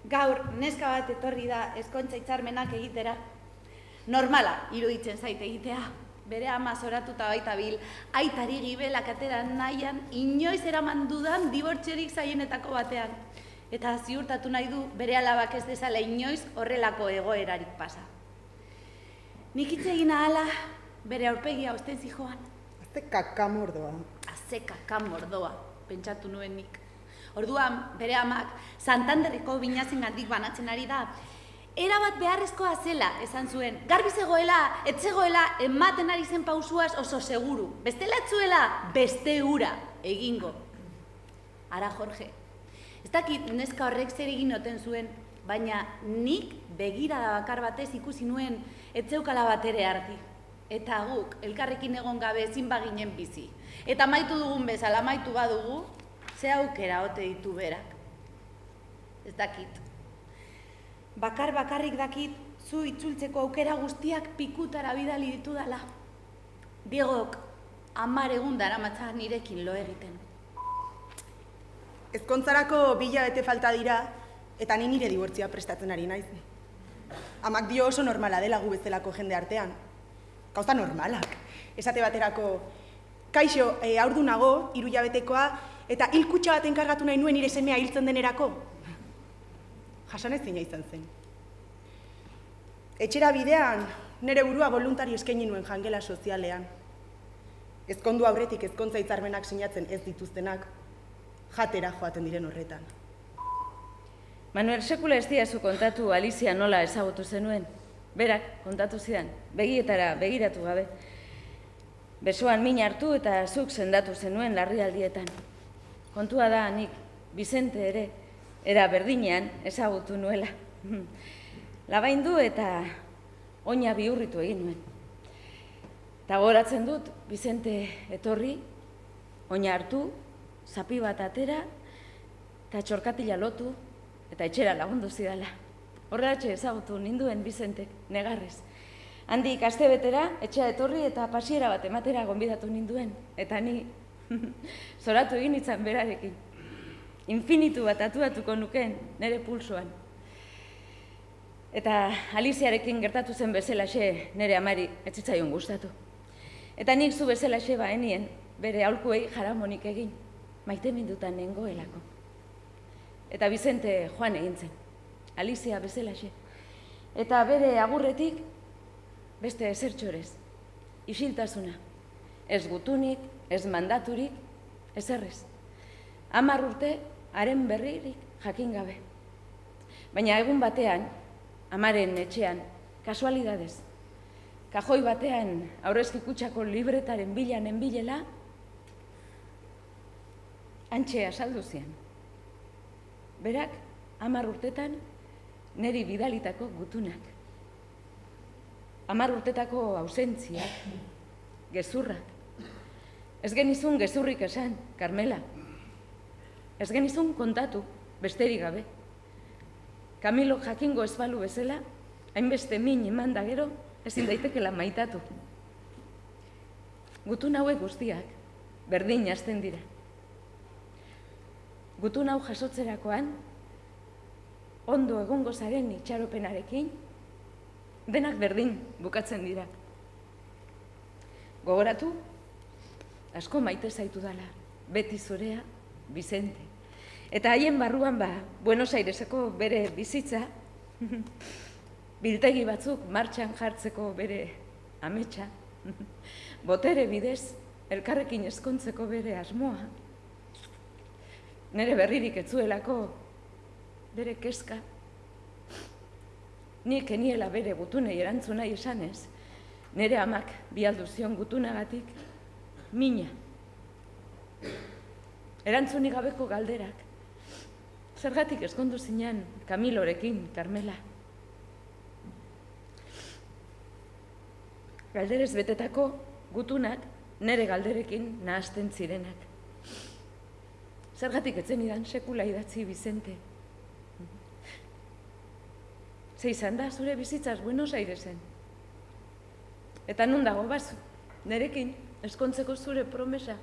gaur neska bat etorri da ezkontza hitzarmenak egitera. Normala iruditzen zait egitea. Bere ama zoratuta baita bil, aitari gibelak atera nahian, inoiz eraman dudan dibortziorik zaienetako batean. Eta ziurtatu nahi du bere alabak ez dezala inoiz horrelako egoerarik pasa. Nik hitz egin ahala bere aurpegia osten zijoan. Azte kakamordoa. Azte kakamordoa, pentsatu nuen nik. Orduan, bere amak, Santanderreko binazengatik banatzen ari da, erabat beharrezkoa zela, esan zuen. Garbi zegoela, ez zegoela, ematen ari zen pausuaz oso seguru. Bestela ez zuela, beste hura egingo. Ara, Jorge, ez dakit neska horrek zer egin oten zuen, baina nik begirada bakar batez ikusi nuen ez zeukala bat ere argi. Eta guk, elkarrekin egon gabe ezin baginen bizi. Eta amaitu dugun bezala, amaitu badugu, ze aukera ote ditu berak. Ez dakit. Bakarrik dakit, zu itzultzeko aukera guztiak pikutara bidali ditudala. Diegok, 10 egun daramatza nirekin lo egiten. Ezkontzarako 2 hilabete falta dira, eta ni nire dibortzioa prestatzen ari naiz. Amak dio oso normala dela gu bezalako jende artean. Gauza normalak. Esate baterako, kaixo, haurdunago, 3 hilabetekoa, eta hilkutxa bat enkargatu nahi nuen nire semea hiltzen denerako. Jasanezina izan zen. Etxera bidean, nire burua voluntario eskaini nuen jangela sozialean. Ezkondu aurretik ezkontza hitzarmenak sinatzen ez dituztenak, jatera joaten diren horretan. Manuel, sekula ez diazu kontatu Alicia nola ezagutu zenuen. Berak kontatu zidan, begietara begiratu gabe. Besoan min hartu eta zuk sendatu zenuen larrialdietan. Kontua da nik, Bizente ere, era berdinean ezagutu nuela. Labaindu eta oina bihurritu egin nuen. Eta goratzen dut, Bizente etorri, oina hartu, zapi bat atera, eta txorkatila lotu, eta etxera lagundu zidala. Horrelatxe ezagutu ninduen Bizentek, negarrez. Handik astebetera, etxea etorri eta pasiera bat ematera gonbidatu ninduen. Eta ni zoratu egin itzan berarekin. Infinitu bat atuatuko nukeen nire pulsoan. Eta Aliziarekin gertatu zen bezalaxe nire amari etzitzaion gustatu. Eta nik zu bezalaxe baenien bere aholkuei jaramonik egin, maite mindutan nengoelako. Eta Bizente joan egin zen, Alizia bezalaxe. Eta bere agurretik beste ezertxorez, isiltasuna. Ez gutunik, ez mandaturik, ez errez. 10 urte, haren berririk jakin gabe. Baina egun batean, amaren etxean, kasualidadez, kajoi batean aurrezki kutxako libretaren bilan enbilela, antxe azaldu zian. Berak, 10 urtetan, niri bidalitako gutunak. 10 urtetako ausentziak, gezurrak. Ez genizun gezurrik esan, Carmela. Ez genizun kontatu, besterik gabe. Camilo jakingo ez balu bezala, hainbeste min eman da gero, ezin daitekela maitatu. Gutun hauek guztiak, berdin hasten dira. Gutun hau jasotzerakoan, ondo egongo zaren itxaropenarekin, denak berdin bukatzen dira. Gogoratu, asko maite zaitu dala, beti zurea, Vicente. Eta haien barruan Buenos Aireseko bere bizitza, biltegi batzuk martxan jartzeko bere ametsa, botere bidez elkarrekin ezkontzeko bere asmoa, nere berririk etzuelako bere kezka, nik eniela bere gutunei erantzun nahi esanez, nere amak bialdu zion gutunagatik mina. Erantzunik gabeko galderak. Zergatik ezkondu zinean Camilorekin, Carmela. Galderez betetako gutunak nere galderekin nahasten zirenak. Zergatik etzen idan sekula idatzi Vicente. Ze izan da zure bizitzaz Buenos Airesen. Eta nun dago bazu, nerekin ezkontzeko zure promesa.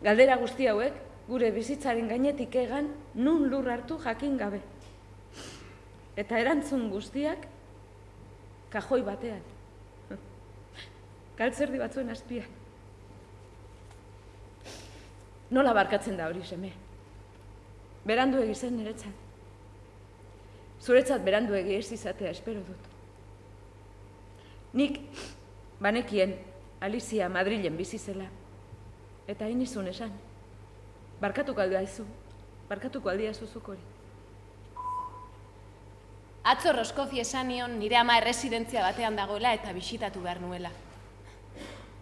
Galdera guzti hauek gure bizitzaren gainetik egan nun lur hartu jakin gabe. Eta erantzun guztiak kajoi batean. Galtzerdi batzuen azpian. Nola barkatzen da hori seme? Berandu egizen niretzat. Zuretzat berandu egi ez izatea espero dut. Nik banekien Alicia Madrilen bizi zela. Eta hain izun esan. Barkatuko aldiazu zuk hori. Atzo Roskofi esan nion nire ama erresidentzia batean dagoela eta bisitatu behar nuela.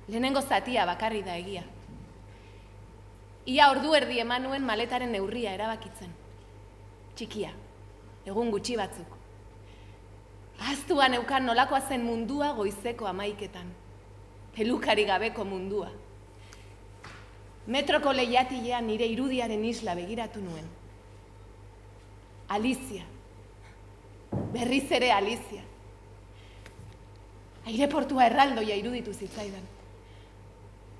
Lehenengo zatia bakarri da egia. Ia ordu erdi eman nuen maletaren neurria erabakitzen. Txikia, egun gutxi batzuk. Ahaztuan eukan nolakoa zen mundua goizeko 11etan. Pelukari gabeko mundua. Metroko lehiatilean nire irudiaren isla begiratu nuen. Alicia. Berriz ere Alicia. Aireportua erraldoia iruditu zitzaidan.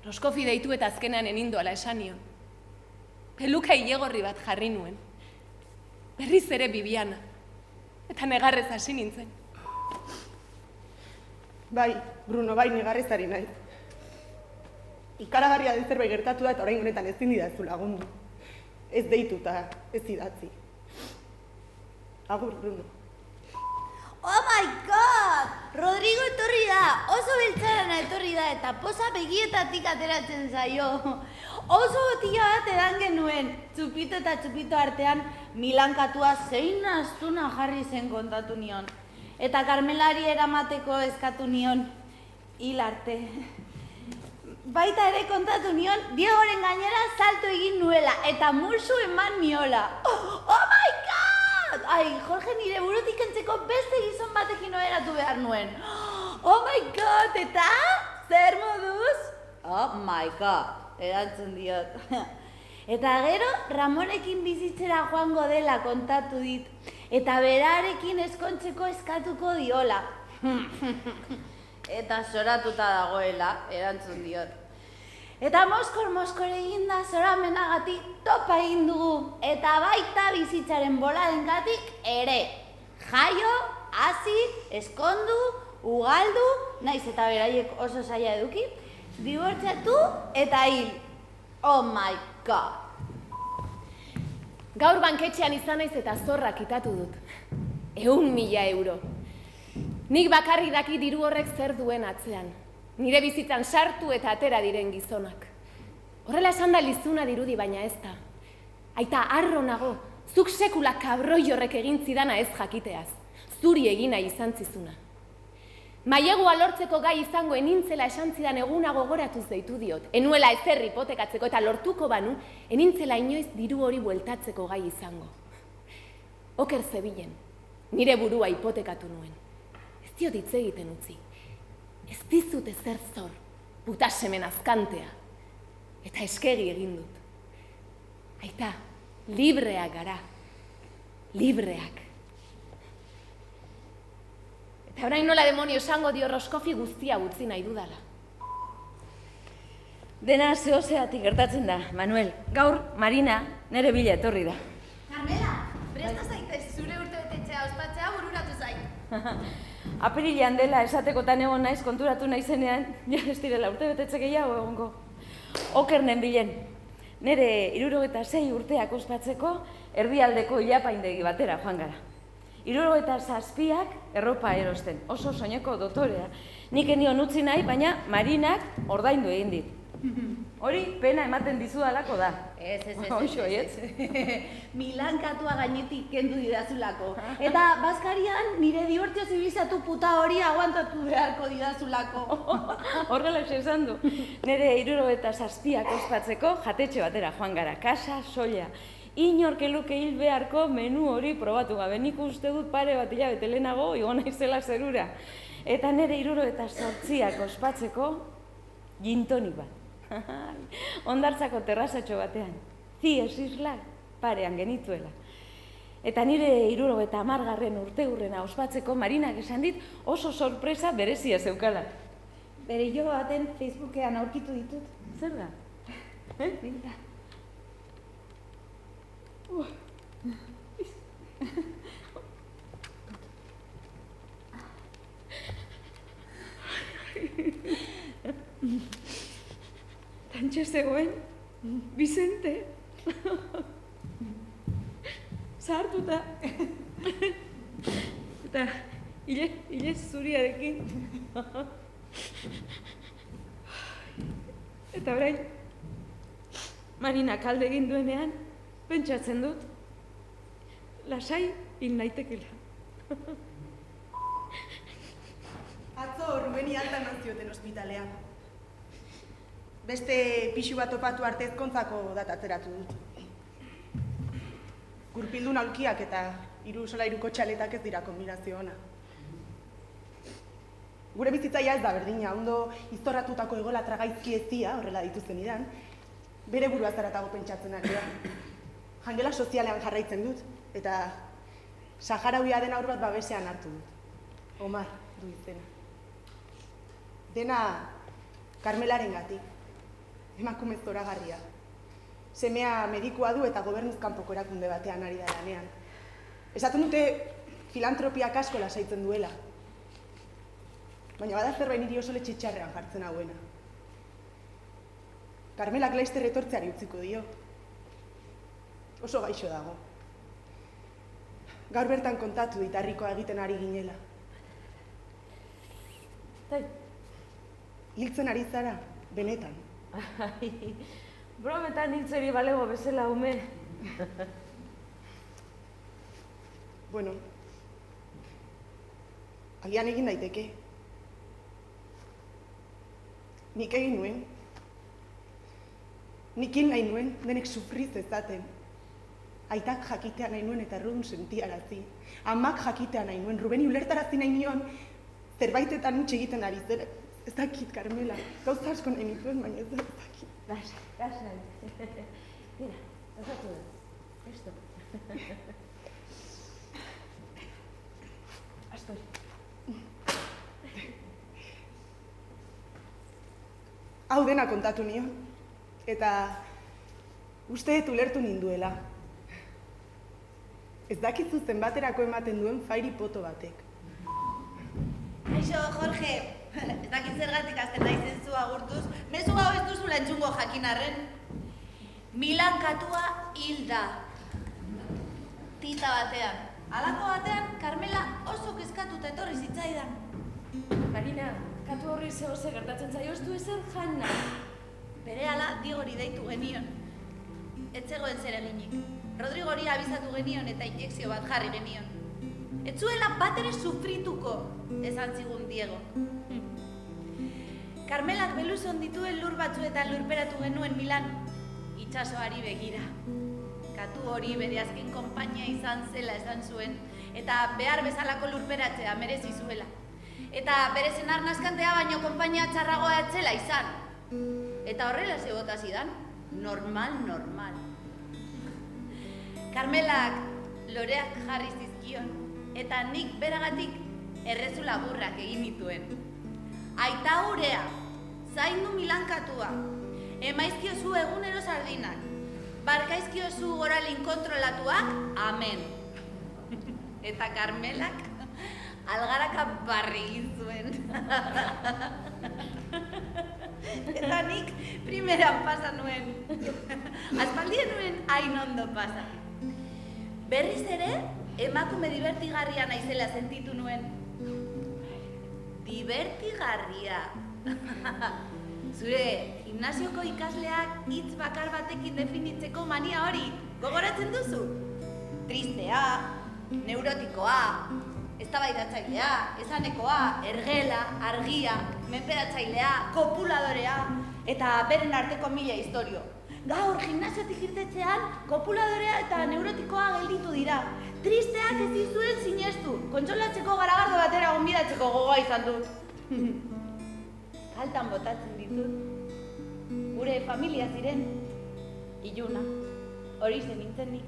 Roskofi deitu eta azkenean enindoala esan nion. Peluka ilegorri bat jarri nuen. Berriz ere Bibiana. Eta negarrez hasi nintzen. Bai, Bruno, bai, negarrezari naiz. Ikaragarria den zerbait gertatu da eta orain honetan ezin didazu lagundu. Ez deitu eta ez idatzi. Agur, Bruno. Oh my god! Rodrigo etorri da! Oso beltzarana etorri da eta poza begietatik ateratzen zaio. Oso botila bat edan genuen. Txupito eta txupito artean milankatua zein astuna jarri zen kontatu nion. Eta Carmelari eramateko eskatu nion hil arte. Baita ere kontatu nion Diegoren gainera salto egin nuela eta mursu eman niola. Oh my god! Ai, Jorge, nire burutik entzeko beste gizon batekin oheratu behar nuen. Oh my god, eta? Zer moduz? Oh my god, erantzun diot. Eta gero, Ramonekin bizitzera joango dela kontatu dit. Eta berarekin ezkontzeko eskatuko diola. Eta zoratuta dagoela, erantzun diot. Eta moskor eginda zoramenagatik topa egin dugu. Eta baita bizitzaren boladengatik ere. Jaio, hasi, eskondu, ugaldu, naiz eta beraiek oso zaila eduki, dibortziatu eta hil. Oh my god. Gaur banketxean izan naiz eta zorra kitatu dut. 100.000 euro. Nik bakarri daki diru horrek zer duen atzean. Nire bizitzan sartu eta atera diren gizonak. Horrela esan da lizuna dirudi baina ez da. Aita harro nago, zuk sekula kabroi horrek egin zidana ez jakiteaz. Zuri egina izan zizuna. Mailegua lortzeko gai izango enintzela esan zidan eguna gogoratuz deitu diot. Enuela ezer hipotekatzeko eta lortuko banu, enintzela inoiz diru hori bueltatzeko gai izango. Oker zebilen, nire burua hipotekatu nuen. Ez diot hitz egiten utzi. Ez dizut ezer zor, puta semen azkantea. Eta eskegi egin dut. Aita, libreak gara. Libreak. Eta orain nola demonio esango dio Roskofi guztia utzi nahi dudala. Dena zehozeatik gertatzen da, Manuel. Gaur, Marina, nere bila etorri da. Carmela, presta zaitez, zure urtebetetzea ospatzea bururatu zait. Apirilean dela esatekotan egon naiz konturatu naizenean, ja ez direla urtebetetze gehiago egongo. Okernen bilen. Nere 76 urteak ospatzeko erdialdeko ilapaindegi batera joan gara. 77ak erropa erosten, oso soineko dotorea. Nik enion utzi nahi, baina Marinak ordaindu egin dit. Hori pena ematen dizudalako da. Ez. Oixo, ez? Milan katua gainetik kendu didazulako. Eta Baskarian nire dibertio zibilizatu puta hori aguantatu beharko didazulako. Horrela esan du. Nere 77ak ospatzeko jatetxe batera joan gara, kasa soila. Inork eluke hil beharko menu hori probatu gabe. Nik uste dut pare bat hilabete lehenago igo naizela zerura. Eta nere 78ak ospatzeko gintonik bat. Hondartzako terrazatxo batean. Zies islak parean genituela. Eta nire 70. urteurrena ospatzeko Marinak esan dit oso sorpresa berezia zeukala. Bere hiloba baten Facebookean aurkitu ditut. Zer da? Mira. Tantxe zegoen, Vicente. Zahartuta. Eta hile zuriarekin. Eta orain, Marina kalde egin duenean, pentsatzen dut, lasai hil naitekela. Atzo Rubeni alta nazioten ospitalean. Beste pixu bat topatu arte ezkontzako datatzeratu dut. Gurpildun aulkiak eta 3 solairuko txaletak ez dira kombinazio ona. Gure bizitzaia ez da berdina, ondo iztorratutako egola tragaizki ezia, horrela dituzten idan, bere burua zaratago pentsatzen ari da. Jangela sozialean jarraitzen dut, eta saharauia den haur bat babesean hartu dut. Omar du izena. Dena Carmelaren gatik. Emakume zoragarria. Semea medikua du eta gobernuz kanpoko erakunde batean ari da lanean. Esaten dute filantropiak asko lasaitzen duela. Baina bada zerbait niri oso letxitxarrean jartzen hauena. Carmelak Leister etortzeari utziko dio. Oso gaixo dago. Gaur bertan kontatu dit harrikoa egiten ari ginela. Hiltzen ari zara, benetan. Brometan hiltzeri balego bezala ume. Bueno, agian egin daiteke. Nik egin nuen. Nik hil nahi nuen, denek sufriz ezaten. Aitak jakitea nahi nuen eta errudun sentiarazi. Amak jakitea nahi nuen, Rubeni ulertarazi nahi nion, zerbaitetan utxe egiten ari zer. Ez dakit, Carmela. Gauza asko nahi nituen, baina ez dakit. Lasai. Mira, gozatu da. Esto. Astor. Hau dena kontatu nion. Eta uste dut ulertu ninduela. Ez dakizu zenbaterako ematen duen fairi poto batek. Aixo, Jorge, ez dakit zergatik azten naizen zu agurtuz, mezu hau ez duzula entzungo jakinarren. Milan katua hilda. Tita batean. Halako batean, Carmela oso kezkatuta etorri zitzaidan. Marina, katu horri zehose gertatzen zaio, ez du ezer janna. Berehala Digori deitu genion. Ez zegoen zer eginik. Rodrigori abizatu genion eta injekzio bat jarri genion. Ez zuela bat ere sufrituko, esan zigun Diego. Carmelak beluzon dituen lur batzuetan lurperatu genuen Milan, itsasoari begira. Katu hori bere azken konpainia izan zela esan zuen, eta behar bezalako lurperatzea merezi zuela. Eta bere senar naskantea baino konpainia txarragoa etzela izan. Eta horrela zebota zidan, normal. Karmelak loreak jarri zizkion, eta nik beragatik errezu laburrak egin nituen. Aita urea, zaindu milankatua, emaizkiozu egunero sardinak, barkaizkiozu goralin kontrolatuak, amen. Eta Karmelak algaraka barri egin zuen. Eta nik primeran pasa nuen. Aspaldien nuen hain ondo pasa. Berriz ere, emakume divertigarria naizela sentitu nuen. Divertigarria. Zure gimnasioko ikasleak hitz bakar batekin definitzeko mania hori, gogoratzen duzu? Tristea, neurotikoa, eztabaidatzailea, esanekoa, ergela, argia, menperatzailea, kopuladorea, eta beren arteko mila istorio. Gaur gimnasiotik irtetzean, kopuladorea eta neurotikoa gelditu dira. Tristeak ez dizuen sinestu, kontsolatzeko garagardo batera gonbidatzeko gogoa izan dut. Faltan botatzen ditut. Gure familia ziren, iluna, hori zen nintzen nik.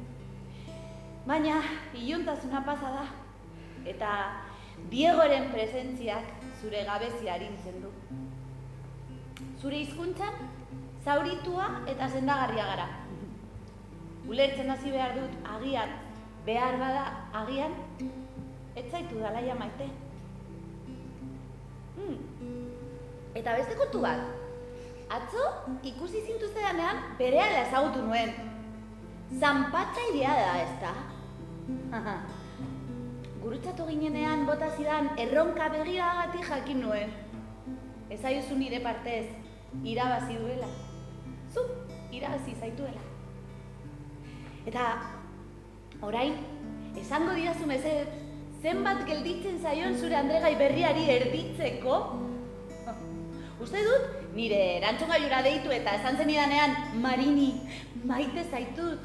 Baina, iluntasuna pasa da, eta Diegoren presentziak zure gabezia arintzen du. Zure hizkuntzan, zauritua eta sendagarria gara. Ulertzen hasi behar dut agian, behar bada agian, ez zaitu dalaia maite. Eta beste kontu bat, atzo ikusi zintuzedanean berehala ezagutu nuen. Zanpatzailea da, ezta? Gurutzatu ginenean bota zidan erronka begiragatik jakin nuen. Ezaiozu nire partez, irabazi duela. Zu, irabazi zaituela. Eta, orain, esango didazu mesedez, zenbat gelditzen zaion zure andregai berriari erditzeko? Uste dut, nire erantzungailura deitu eta esan zenidanean, Marini, maite zaitut.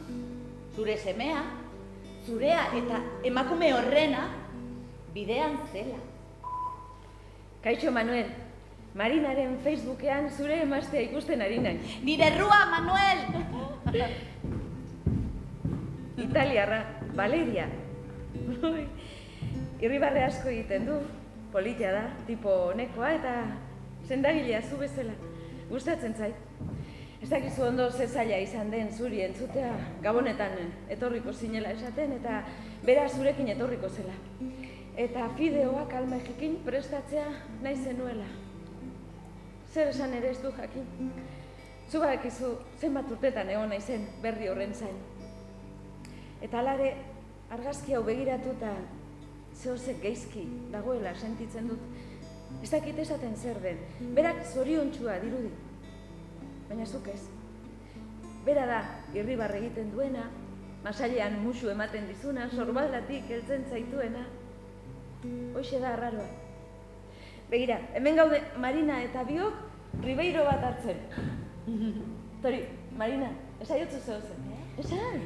Zure semea, zurea eta emakume horrena, bidean zela. Kaixo, Manuel. Marinaren Facebookean zure emaztea ikusten ari nahi. Nire errua, Manuel! Italiarra, Valeria. Irribarre asko egiten du, polita da, tipo honekoa eta sendagilea zu bezala. Gustatzen zait. Ez dakizu ondo ze zaila izan den zuri entzutea, Gabonetan etorriko zinela esaten eta bera zurekin etorriko zela. Eta fideoak almejikin prestatzea nahi zenuela. Zer esan ere ez du jakin. Zu badakizu zenbat urtetan egon naizen berri horren zain. Eta alare, argazki hau begiratuta zehozek geizki dagoela sentitzen dut. Ez dakit esaten zer den, berak zoriontsua dirudi. Baina zuk ez. Bera da, irribarre egiten duena, masailean musu ematen dizuna, sorbaldatik heltzen zaituena. Hoxe da arraroa. Begira, hemen gaude Marina eta biok Ribeiro bat hartzen. Tori, Marina, esaiotzu zehauzen. Esan?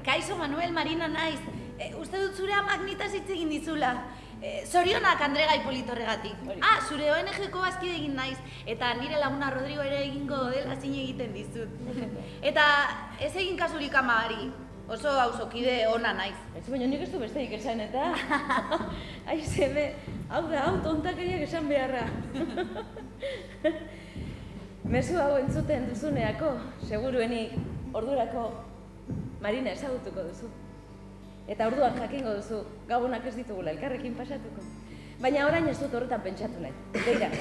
Kaixo, Manuel, Marina naiz. Uste dut zure amak nitaz hitz egin dizula. Zorionak Andregai Politorregatik. Zure ONG-ko bazkide egin naiz. Eta nire laguna Rodrigo ere egingo dela zine egiten dizut. Eta ez egin kasurik amari. Oso auzokide ona naiz. Ez baina nik ez du besteik esan eta... Ai, zeme, hau da, hau tontakeriak esan beharra. Mezu hau entzuten duzuneako, seguruenik ordurako Marina ezagutuko duzu. Eta orduan jakingo duzu, Gabonak ez ditugula elkarrekin pasatuko. Baina orain ez dut horretan pentsatu nahi. Beira,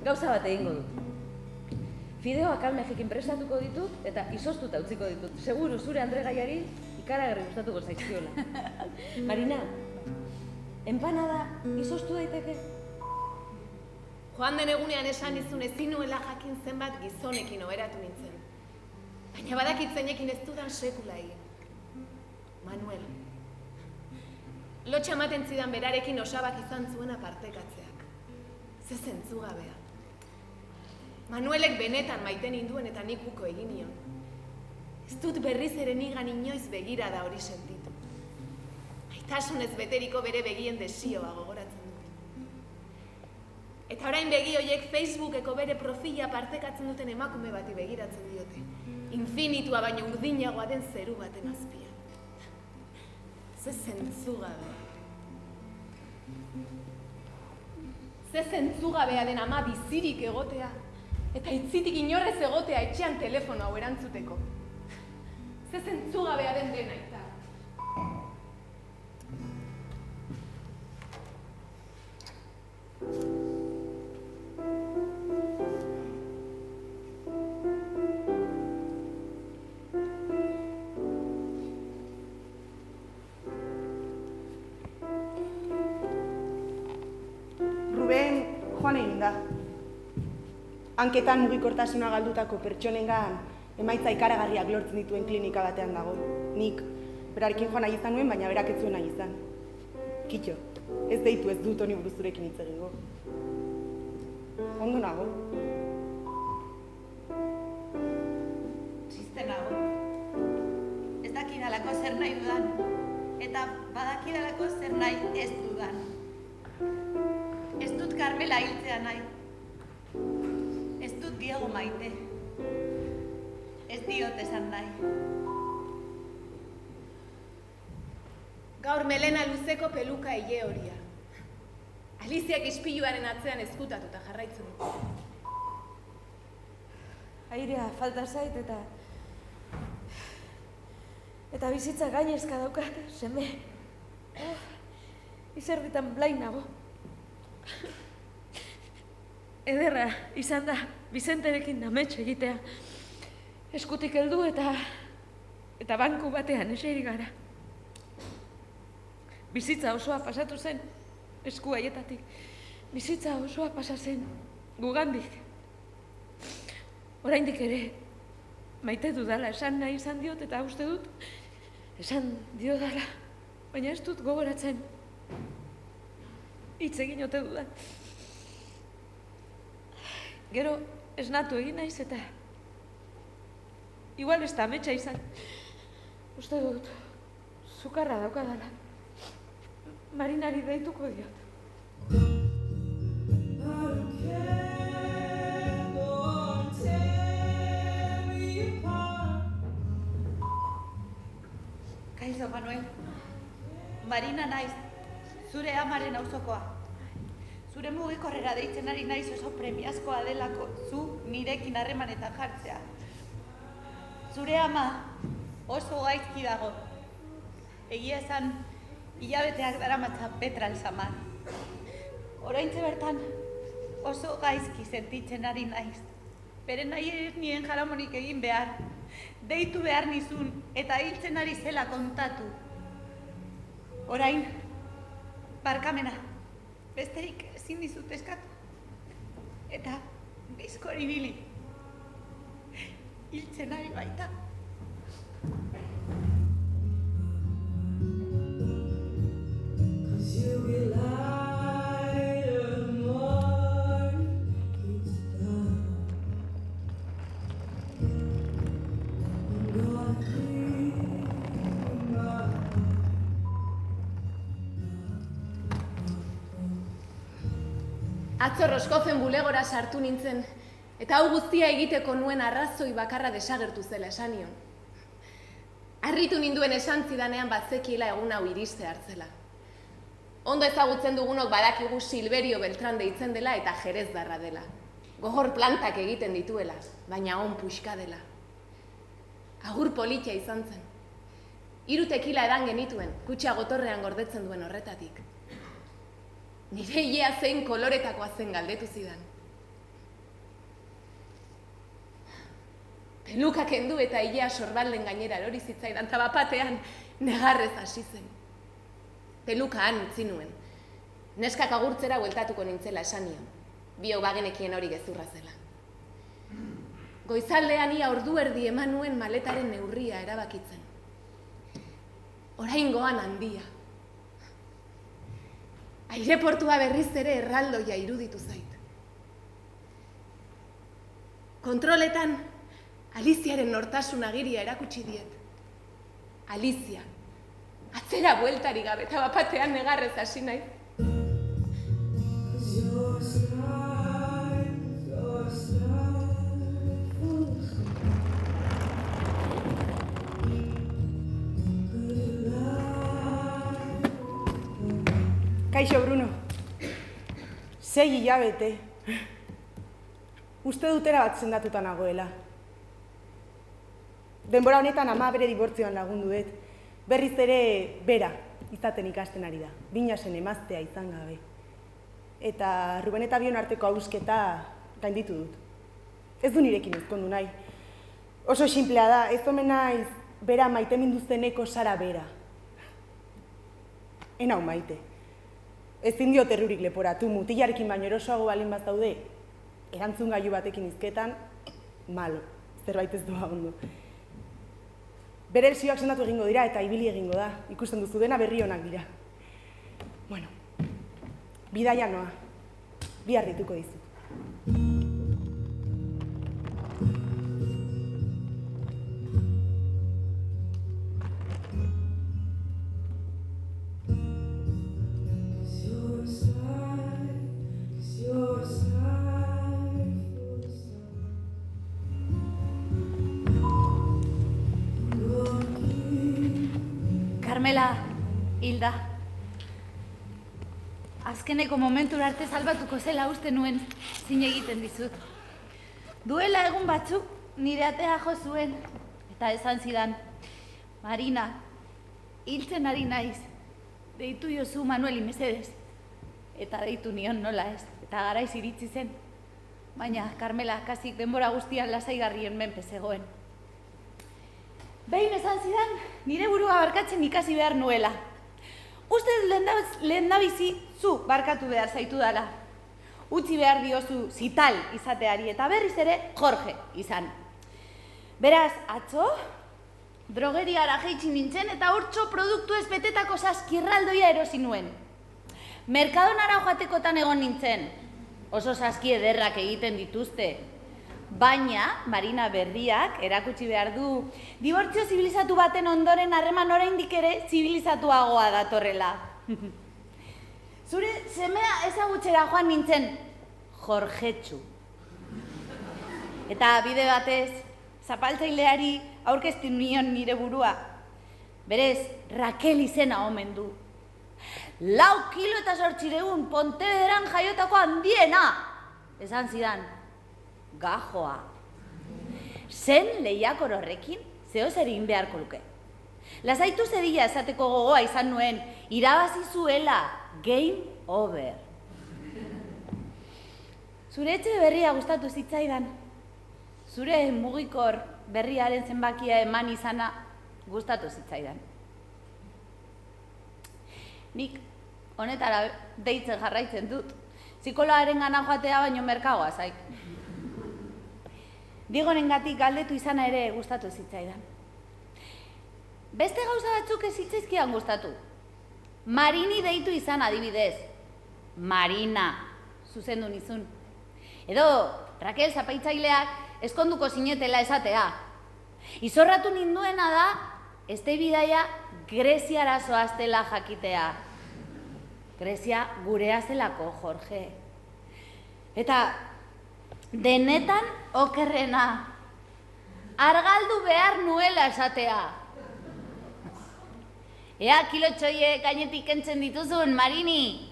gauza bat egingo dut. Fideoak almejikin prestatuko ditut eta izoztuta utziko ditut. Seguru zure Andregaiari ikaragarri gustatuko zaizkiola. Marina, enpanada izoztu daiteke? Joan den egunean esan izun ezin nuela jakin zenbat gizonekin oheratu nintzen. Baina badakit zeinekin ez dudan sekula egin. Manuel. Lotxa ematen zidan berarekin osabak izan zuena partekatzeak. Ze zentzugabea. Manuelek benetan maite ninduen eta nik uko egin nion. Ez dut berriz ere nigan inoiz begira da hori sentitu. Maitasunez beteriko bere begien desioa gogoratzen dut. Eta orain begi horiek Facebookeko bere profila partekatzen duten emakume bati begiratzen diote. Infinitua baino urdinagoa den zeru baten azpian. Ze zentzugabea. Ze zentzugabea den ama bizirik egotea, eta itzitik inorrez egotea etxean telefono hau erantzuteko. Ze zentzugabea den dena, eta. Ruben joan egin da. Hanketan mugikortasuna galdutako pertsonengan emaitza ikaragarriak lortzen dituen klinika batean dago. Nik berarekin joan nahi izan nuen, baina berak ez zuen nahi izan. Kitxo, ez deitu, ez dut honi buruz zurekin hitz egingo. Ondo nago. Triste nago. Ez dakidalako zer nahi dudan, eta badakidalako zer nahi ez dudan. Ez dut Carmela hiltzea nahi. Ez dut Diego maite. Ez diot esan nahi. Gaur melena luzeko peluka ile horia. Aliziak ispiluaren atzean ezkutatuta jarraitzen dut. Airea falta zait eta bizitza gainezka daukat, seme. Izerditan blain nago. Ederra izan da Bizenterekin amets egitea. Eskutik heldu eta banku batean eseri gara. Bizitza osoa pasatu zen esku haietatik. Bizitza osoa pasa zen gugandik. Oraindik ere maite dudala esan nahi izan diot eta uste dut esan diodala, baina ez dut gogoratzen hitz egin ote dudan. Gero esnatu egin naiz eta igual ez da ametsa izan. Uste dut sukarra daukadala. Marinari deituko diot. Kaixo, Manuel. Marina naiz, zure amaren auzokoa. Zure mugikorrera deitzen ari naiz oso premiazkoa delako zu nirekin harremanetan jartzea. Zure ama oso gaizki dago. Egia esan, hilabeteak daramatza Petral samar. Oraintxe bertan oso gaizki sentitzen ari naiz. Bere nahi ez nien jaramonik egin behar. Deitu behar nizun eta hiltzen ari zela kontatu. Orain, barkamena, besterik ezin dizut eskatu. Eta bizkor ibili. Hiltzen ari baita. Atzo Roskofen bulegora sartu nintzen, eta hau guztia egiteko nuen arrazoi bakarra desagertu zela esan nion. Harritu ninduen esan zidanean batzekiela egun hau iriste hartzela. Ondo ezagutzen dugunok badakigu Silverio Beltran deitzen dela eta jerezdarra dela. Gogor plantak egiten dituela, baina on puxka dela. Agur politia izan zen. 3 tekila edan genituen, kutxa gotorrean gordetzen duen horretatik. Nire ilea zein koloretakoa zen galdetu zidan. Peluka kendu eta ilea sorbalden gainera erori zitzaidan, eta bapatean negarrez hasi zen. Peluka han utzi nuen. Neskak agurtzera bueltatuko nintzela esan nion. Biok bagenekien hori gezurra zela. Goizaldean ia ordu erdi eman nuen maletaren neurria erabakitzen. Oraingoan handia. Aireportua berriz ere erraldoia iruditu zait. Kontroletan, Aliziaren nortasun agiria erakutsi diet. Alizia, atzera bueltari gabe eta bapatean negarrez hasi nahi. Kaixo, Bruno. 6 hilabete. Uste dutera bat sendatuta nagoela. Denbora honetan ama bere dibortzioan lagundu dut. Berriz ere bera izaten ikasten ari da. Binasen emaztea izan gabe. Eta Ruben eta bion arteko hausketa gainditu dut. Ez du nirekin ezkondu nahi. Oso sinplea da, ez omen naiz bera maite minduzeneko Sara bera. Enau maite. Ezin diot errurik leporatu, mutilarekin baino erosoago balin bat daude, erantzun gailu batekin hizketan, malo, zerbait ez doa ondo. Bere elzioak sendatu egingo dira eta ibili egingo da, ikusten duzu dena berri onak dira. Bueno, bidaia noa, bihar dituko dizut. Carmela, Hilda. Azkeneko momentura arte salbatuko zela uste nuen zin egiten dizut. Duela egun batzuk nire atea jo zuen eta esan zidan, Marina, hiltzen ari naiz, deitu jozu Manueli mesedez. Eta deitu nion nola ez, eta garaiz iritsi zen. Baina, Carmela, kasik denbora guztian lasaigarrien menpe zegoen. Behin esan zidan, nire burua barkatzen ikasi behar nuela. Ustez lehendabizi zu barkatu behar zaitu dala. Utzi behar diozu Zital izateari eta berriz ere Jorge izan. Beraz, atzo, drogeriara jeitsi nintzen eta hortxo produktu ez betetako saskirraldoia erosi nuen. Merkadonara joatekotan egon nintzen. Oso saski ederrak egiten dituzte. Baina, Marina berriak erakutsi behar du dibortzio zibilizatu baten ondoren harreman oraindik ere zibilizatuagoa datorrela. Zure semea ezagutzera joan nintzen, Jorgetxu. Eta bide batez, zapaltzaileari aurkeztu nion nire burua. Berez, Raquel izena omen du. 4 kilo eta 800 Pontederan jaiotako handiena, esan zidan. Gajoa. Zen lehiakor horrekin, zehoz egin beharko luke. Lasaitu zedila esateko gogoa izan nuen, irabazi zuela, game over. Zure etxe berria gustatu zitzaidan. Zure mugikor berriaren zenbakia eman izana gustatu zitzaidan. Nik honetara deitzen jarraitzen dut. Psikoloaren gana joatea baino merkagoa zaik. Digorengatik galdetu izana ere gustatu zitzaidan. Beste gauza batzuk ez zitzaizkidan gustatu. Marini deitu izan adibidez. Marina, zuzendu nizun. Edo, Raquel zapaitzaileak eskonduko zinetela esatea. Izorratu ninduena da, este bidaia Greziara zoaztela jakitea. Grezia gurea zelako, Jorge. Eta denetan okerrena. Argaldu behar nuela esatea. Ea kilotxoie gainetik kentzen dituzun, Marini.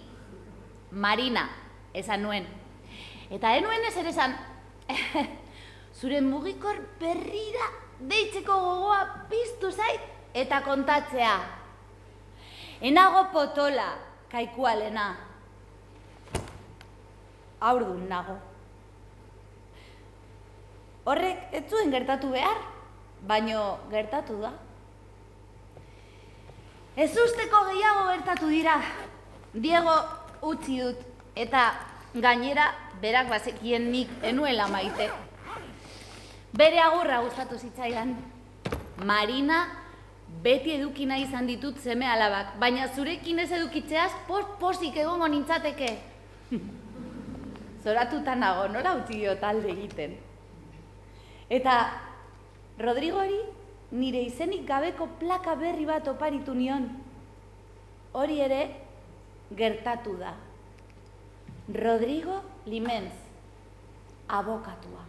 Marina, esan nuen. Eta enuen ez ere esan, zure mugikor berrira deitzeko gogoa piztu zait eta kontatzea. Enago potola, kaikualena. Haurdun nago. Horrek ez zuen gertatu behar, baino gertatu da. Ez usteko gehiago gertatu dira. Diego utzi dut eta gainera berak bazekien nik enuela maite. Bere agurra gustatu zitzaidan. Marina beti eduki nahi izan ditut seme alabak, baina zurekin ez edukitzeaz pozik egongo nintzateke. Zoratuta nago, nola utzi dio talde egiten. Eta Rodrigori nire izenik gabeko plaka berri bat oparitu nion. Hori ere gertatu da. Rodrigo Limens, abokatua.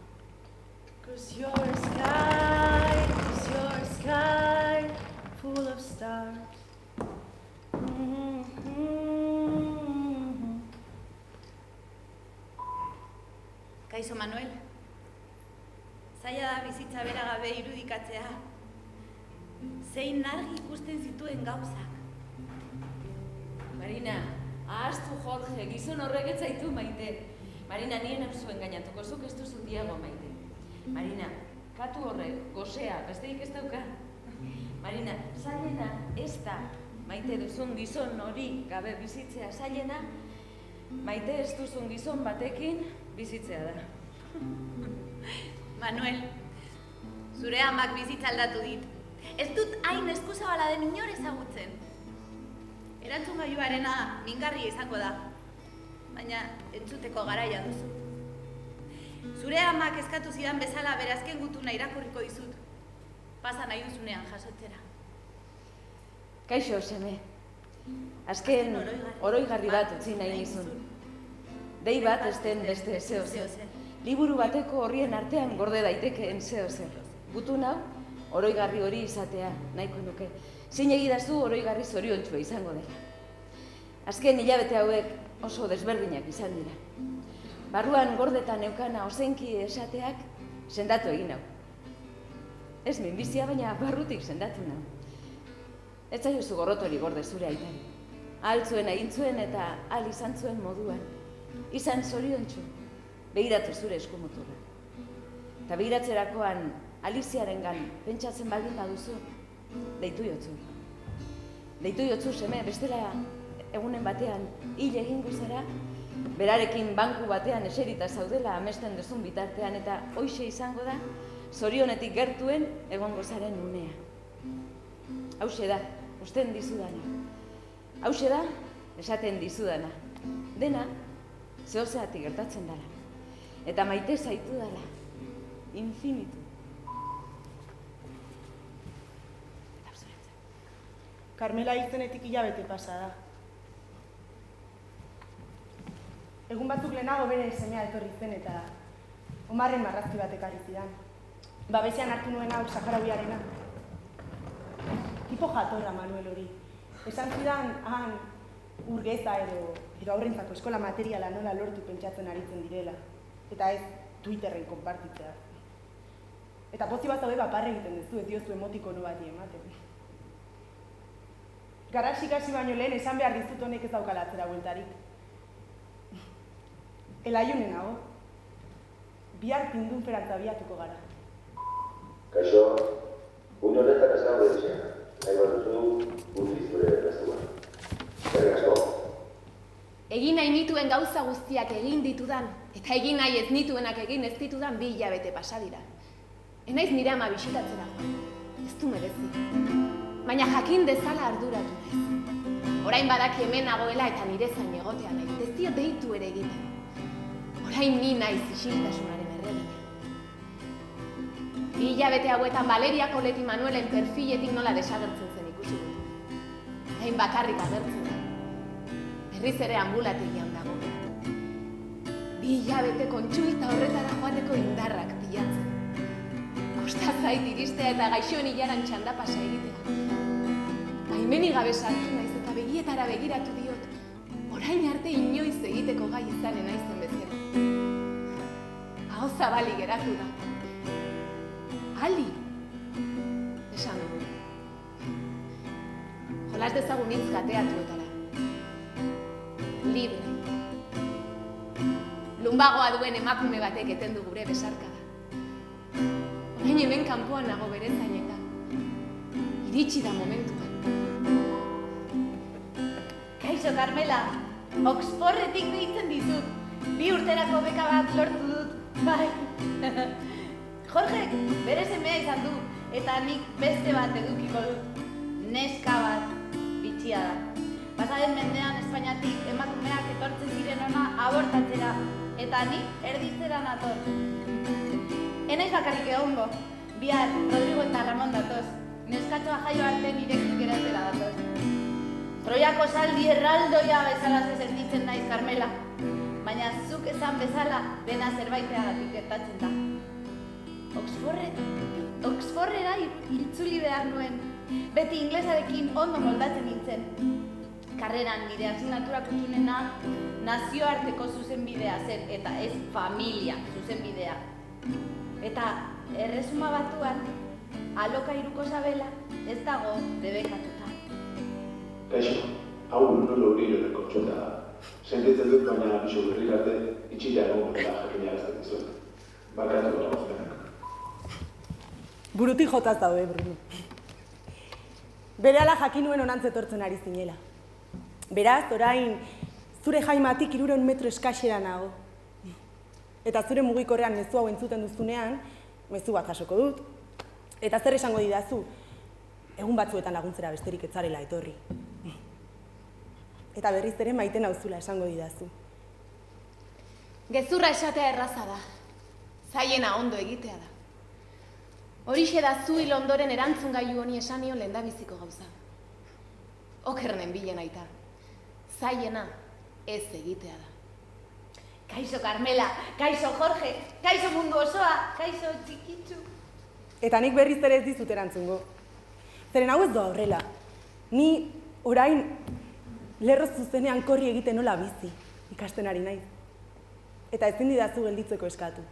'Cause you're a sky full of stars. Kaixo, Manuel. Zaila da bizitza bera gabe irudikatzea. Zein argi ikusten zituen gauzak. Marina, ahaztu Jorge, gizon horrek ez zaitu maite. Marina, nien hau zuen gainatuko, zuk ez duzu Diego maite. Marina, katu horrek, gozea, besterik ez dauka. Marina, zailena ez da maite duzun gizon hori gabe bizitzea, zailena maite ez duzun gizon batekin bizitzea da. Manuel, zure amak bizitza aldatu dit. Ez dut hain eskuzabala den inor ezagutzen. Erantzungailuarena mingarria izango da, baina entzuteko garaia duzu. Zure amak eskatu zidan bezala bere azken gutuna irakurriko dizut. Pasa nahi duzunean jasotzera. Kaixo, seme. Azken oroigarri bat utzi nahi nizun. Dei bat ez den beste zeo zer. Liburu bateko horrien artean gorde daitekeen zeo zer. Gutun hau, oroigarri hori izatea nahiko nuke. Zein egidazu oroigarri zoriontsua izango dela. Azken hilabete hauek oso desberdinak izan dira. Barruan gordetan neukana ozenki esateak sendatu egin hau. Ez minbizia, baina barrutik sendatu nau. Ez zaiozu gorrotori gorde zure aitari. Ahal zuen egin zuen eta ahal izan zuen moduan. Izan zoriontsu, begiratu zure eskumuturra. Eta begiratzerakoan Aliziarengan pentsatzen baldin baduzu, deitu jotzu. Deitu jotzu, seme, bestela egunen batean hil egingo zara, berarekin banku batean eserita zaudela amesten duzun bitartean eta hoixe izango da, zorionetik gertuen egongo zaren unea. Hauxe da, usten dizudana. Hauxe da, esaten dizudana. Dena, zehozeatik gertatzen dala. Eta maite zaitu dala. Infinitu. Carmela izenetik hilabete pasa da. Egun batzuk lehenago bere semea etorri zen eta Omarren marrazki bat ekarri zidan. Babesean hartu nuen hau saharauiarena. Tipo jatorra Manuel hori. Esan zidan han urgeza edo aurrentzako eskola materiala nola lortu pentsatzen aritzen direla. Eta ez Twitterren konpartitzea. Eta pozi bat zaude baparre egiten duzu, ez diozu emotikono bati ematen. Garaxik hasi baino lehen esan behar dizut honek ez daukala atzera bueltarik. Elaiunen nago. Bihar Pindunferantz abiatuko gara. Kaixo, une horretak esan gure nahi bat duzu guzti zure gaztuan. Zerrik asko. Egin nahi nituen gauza guztiak egin ditudan, eta egin nahi ez nituenak egin ez ditudan 2 hilabete pasa dira. Enaiz nire ama bisitatzera joan, ez du merezi. Baina jakin dezala arduratu naiz. Orain badaki hemen nagoela eta nire zain egotea nahi, ez dio deitu ere egiten. Orain ni naiz isiltasunaren erregina. 2 hilabete hauetan Valeria Koleti Manuelen perfiletik nola desagertzen zen ikusi dut. Orain bakarrik agertzen da. Berriz ere ambulategian dago. 2 hilabete kontsulta horretara joateko indarrak pilatzen. Kosta zait iristea eta gaixoen ilaran txandapasa egitea. Baimenik gabe sartu naiz eta begietara begiratu diot, orain arte inoiz egiteko gai izanen naizen bezala. Aho zabali geratu da. Ali, esan dugu. Jolas dezagun hitz kateatuetara. Libre. Lumbagoa duen emakume batek eten du gure besarkada. Orain hemen kanpoan nago bere zainetan. Iritsi da momentua. Kaixo, Carmela, Oxfordretik deitzen dizut. 2 urterako beka bat lortu dut. Bai. Jorge, bere semea izan du, eta nik beste bat edukiko dut. Neska bat, bitxia da. Pasaden mendean Espainiatik emakumeak etortzen ziren ona abortatzera, eta nik erditzera nator. Enaiz bakarrik egongo, bihar Rodrigo eta Ramon datoz, neskatxoa jaio arte nirekin geratzera datoz. Troiako zaldi erraldoia bezala sentitzen naiz, Carmela, baina zuk esan bezala dena zerbaiteagatik gertatzen da. Oxfordera itzuli behar nuen, beti inglesarekin ondo moldatzen nintzen. Karreran nire asignatura kutxunena nazioarteko zuzenbidea zen, eta ez familia zuzenbidea. Eta Erresuma Batuan, alokairuko sabela ez dago debekatuta. Kaixo, hau nolo gehiago kontxota da. Sentitzen dut baina biso berrik arte itxila egon dela jakinarazten dizuet. Bakatu gara guztenak. Burutik jotaz daude, Bruno. Berehala jakin nuen onantz etortzen ari zinela. Beraz, orain, zure jaimatik 300 metro eskaxera nago. Eta zure mugikorrean mezu hau entzuten duzunean, mezu bat jasoko dut. Eta zer esango didazu, egun batzuetan laguntzera besterik ez zarela etorri. Eta berriz ere maite nauzula esango didazu. Gezurra esatea erraza da. Zaiena ondo egitea da. Horixe da zu hil ondoren erantzun gailu honi esan nion lehendabiziko gauza. Okerren bilen aita. Zaiena ez egitea da. Kaixo Carmela, kaixo Jorge, kaixo mundu osoa, kaixo txikitzu. Eta nik berriz ere ez dizut erantzungo. Zeren hau ez doa horrela. Ni orain lerro zuzenean korri egiten nola bizi, ikasten ari naiz. Eta ezin didazu gelditzeko eskatu.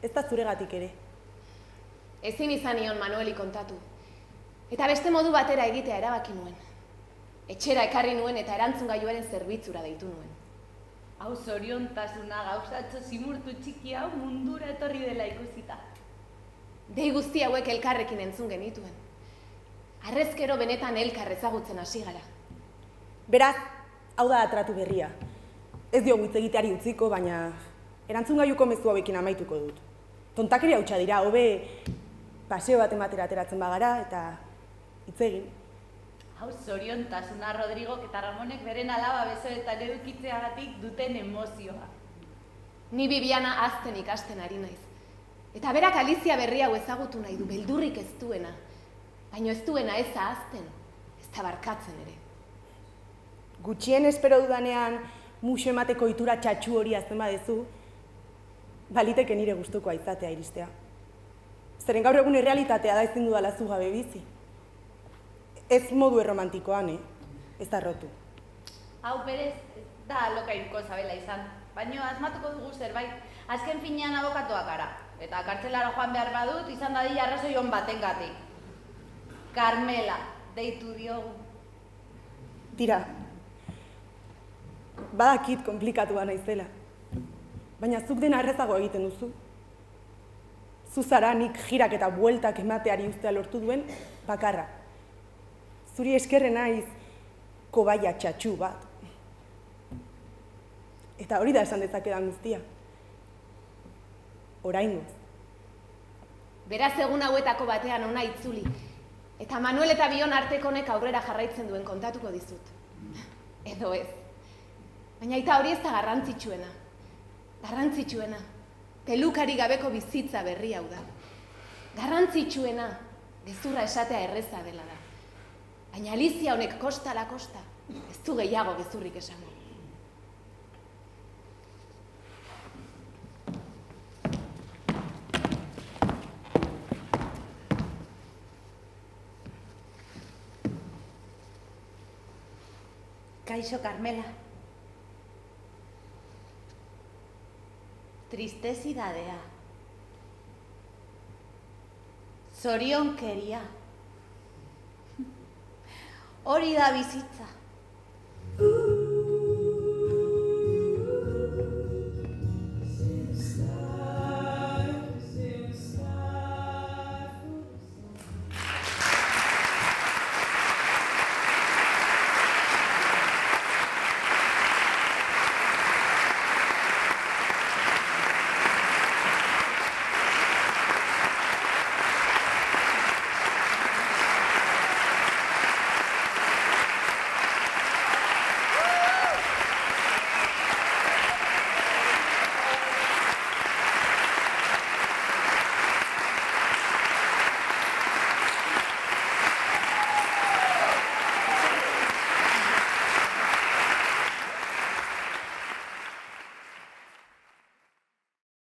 Ez da zuregatik ere. Ezin izan nion Manueli kontatu. Eta beste modu batera egitea erabaki nuen. Etxera ekarri nuen eta erantzungailuaren zerbitzura deitu nuen. Hau zoriontasuna gauzatxo zimurtu txiki hau mundura etorri dela ikusita. Dei guzti hauek elkarrekin entzun genituen. Harrezkero benetan elkar ezagutzen hasi gara. Beraz, hau da tratu berria. Ez diogu hitz egiteari utziko, baina erantzungailuko mezu hauekin amaituko dut. Tontakeria hutsa dira, hobe paseo bat ematera ateratzen bagara eta hitz egin. Hau zoriontasuna Rodrigok eta Ramonek beren alaba besoetan edukitzeagatik duten emozioa. Ni Bibiana azten ikasten ari naiz. Eta berak Alizia berri hau ezagutu nahi du, beldurrik ez duena. Baina ez duena ez ahazten, ez da barkatzen ere. Gutxien espero dudanean muxo emateko ohitura txatxu hori azten badezu, baliteke nire gustukoa izatea iristea. Zeren gaur egun errealitatea da ezin dudala zu gabe bizi. Ez modu erromantikoan, ez da rotu. Hau berez, da alokairuko zabela izan. Baina asmatuko dugu zerbait. Azken finean abokatuak gara. Eta kartzelara joan behar badut, izan dadila arrazoi on batengatik. Carmela, deitu diogu. Tira, badakit konplikatua naizela. Baina zuk dena errezago egiten duzu. Zu zara nik jirak eta bueltak emateari ustea lortu duen bakarra. Zuri eskerren naiz kobaia txatxu bat. Eta hori da esan dezakedan guztia. Oraingoz. Beraz egun hauetako batean ona itzuli. Eta Manuel eta Bion artekonek aurrera jarraitzen duen kontatuko dizut. Edo ez. Baina aita hori ez da garrantzitsuena. Garrantzitsuena. Pelukari gabeko bizitza berri hau da. Garrantzitsuena. Gezurra esatea erreza dela da. Baina Alizia honek kostala kosta. Ez du gehiago gezurrik esango. Kaixo Carmela. Tristezidadea. Zorionkeria. Hori da bizitza.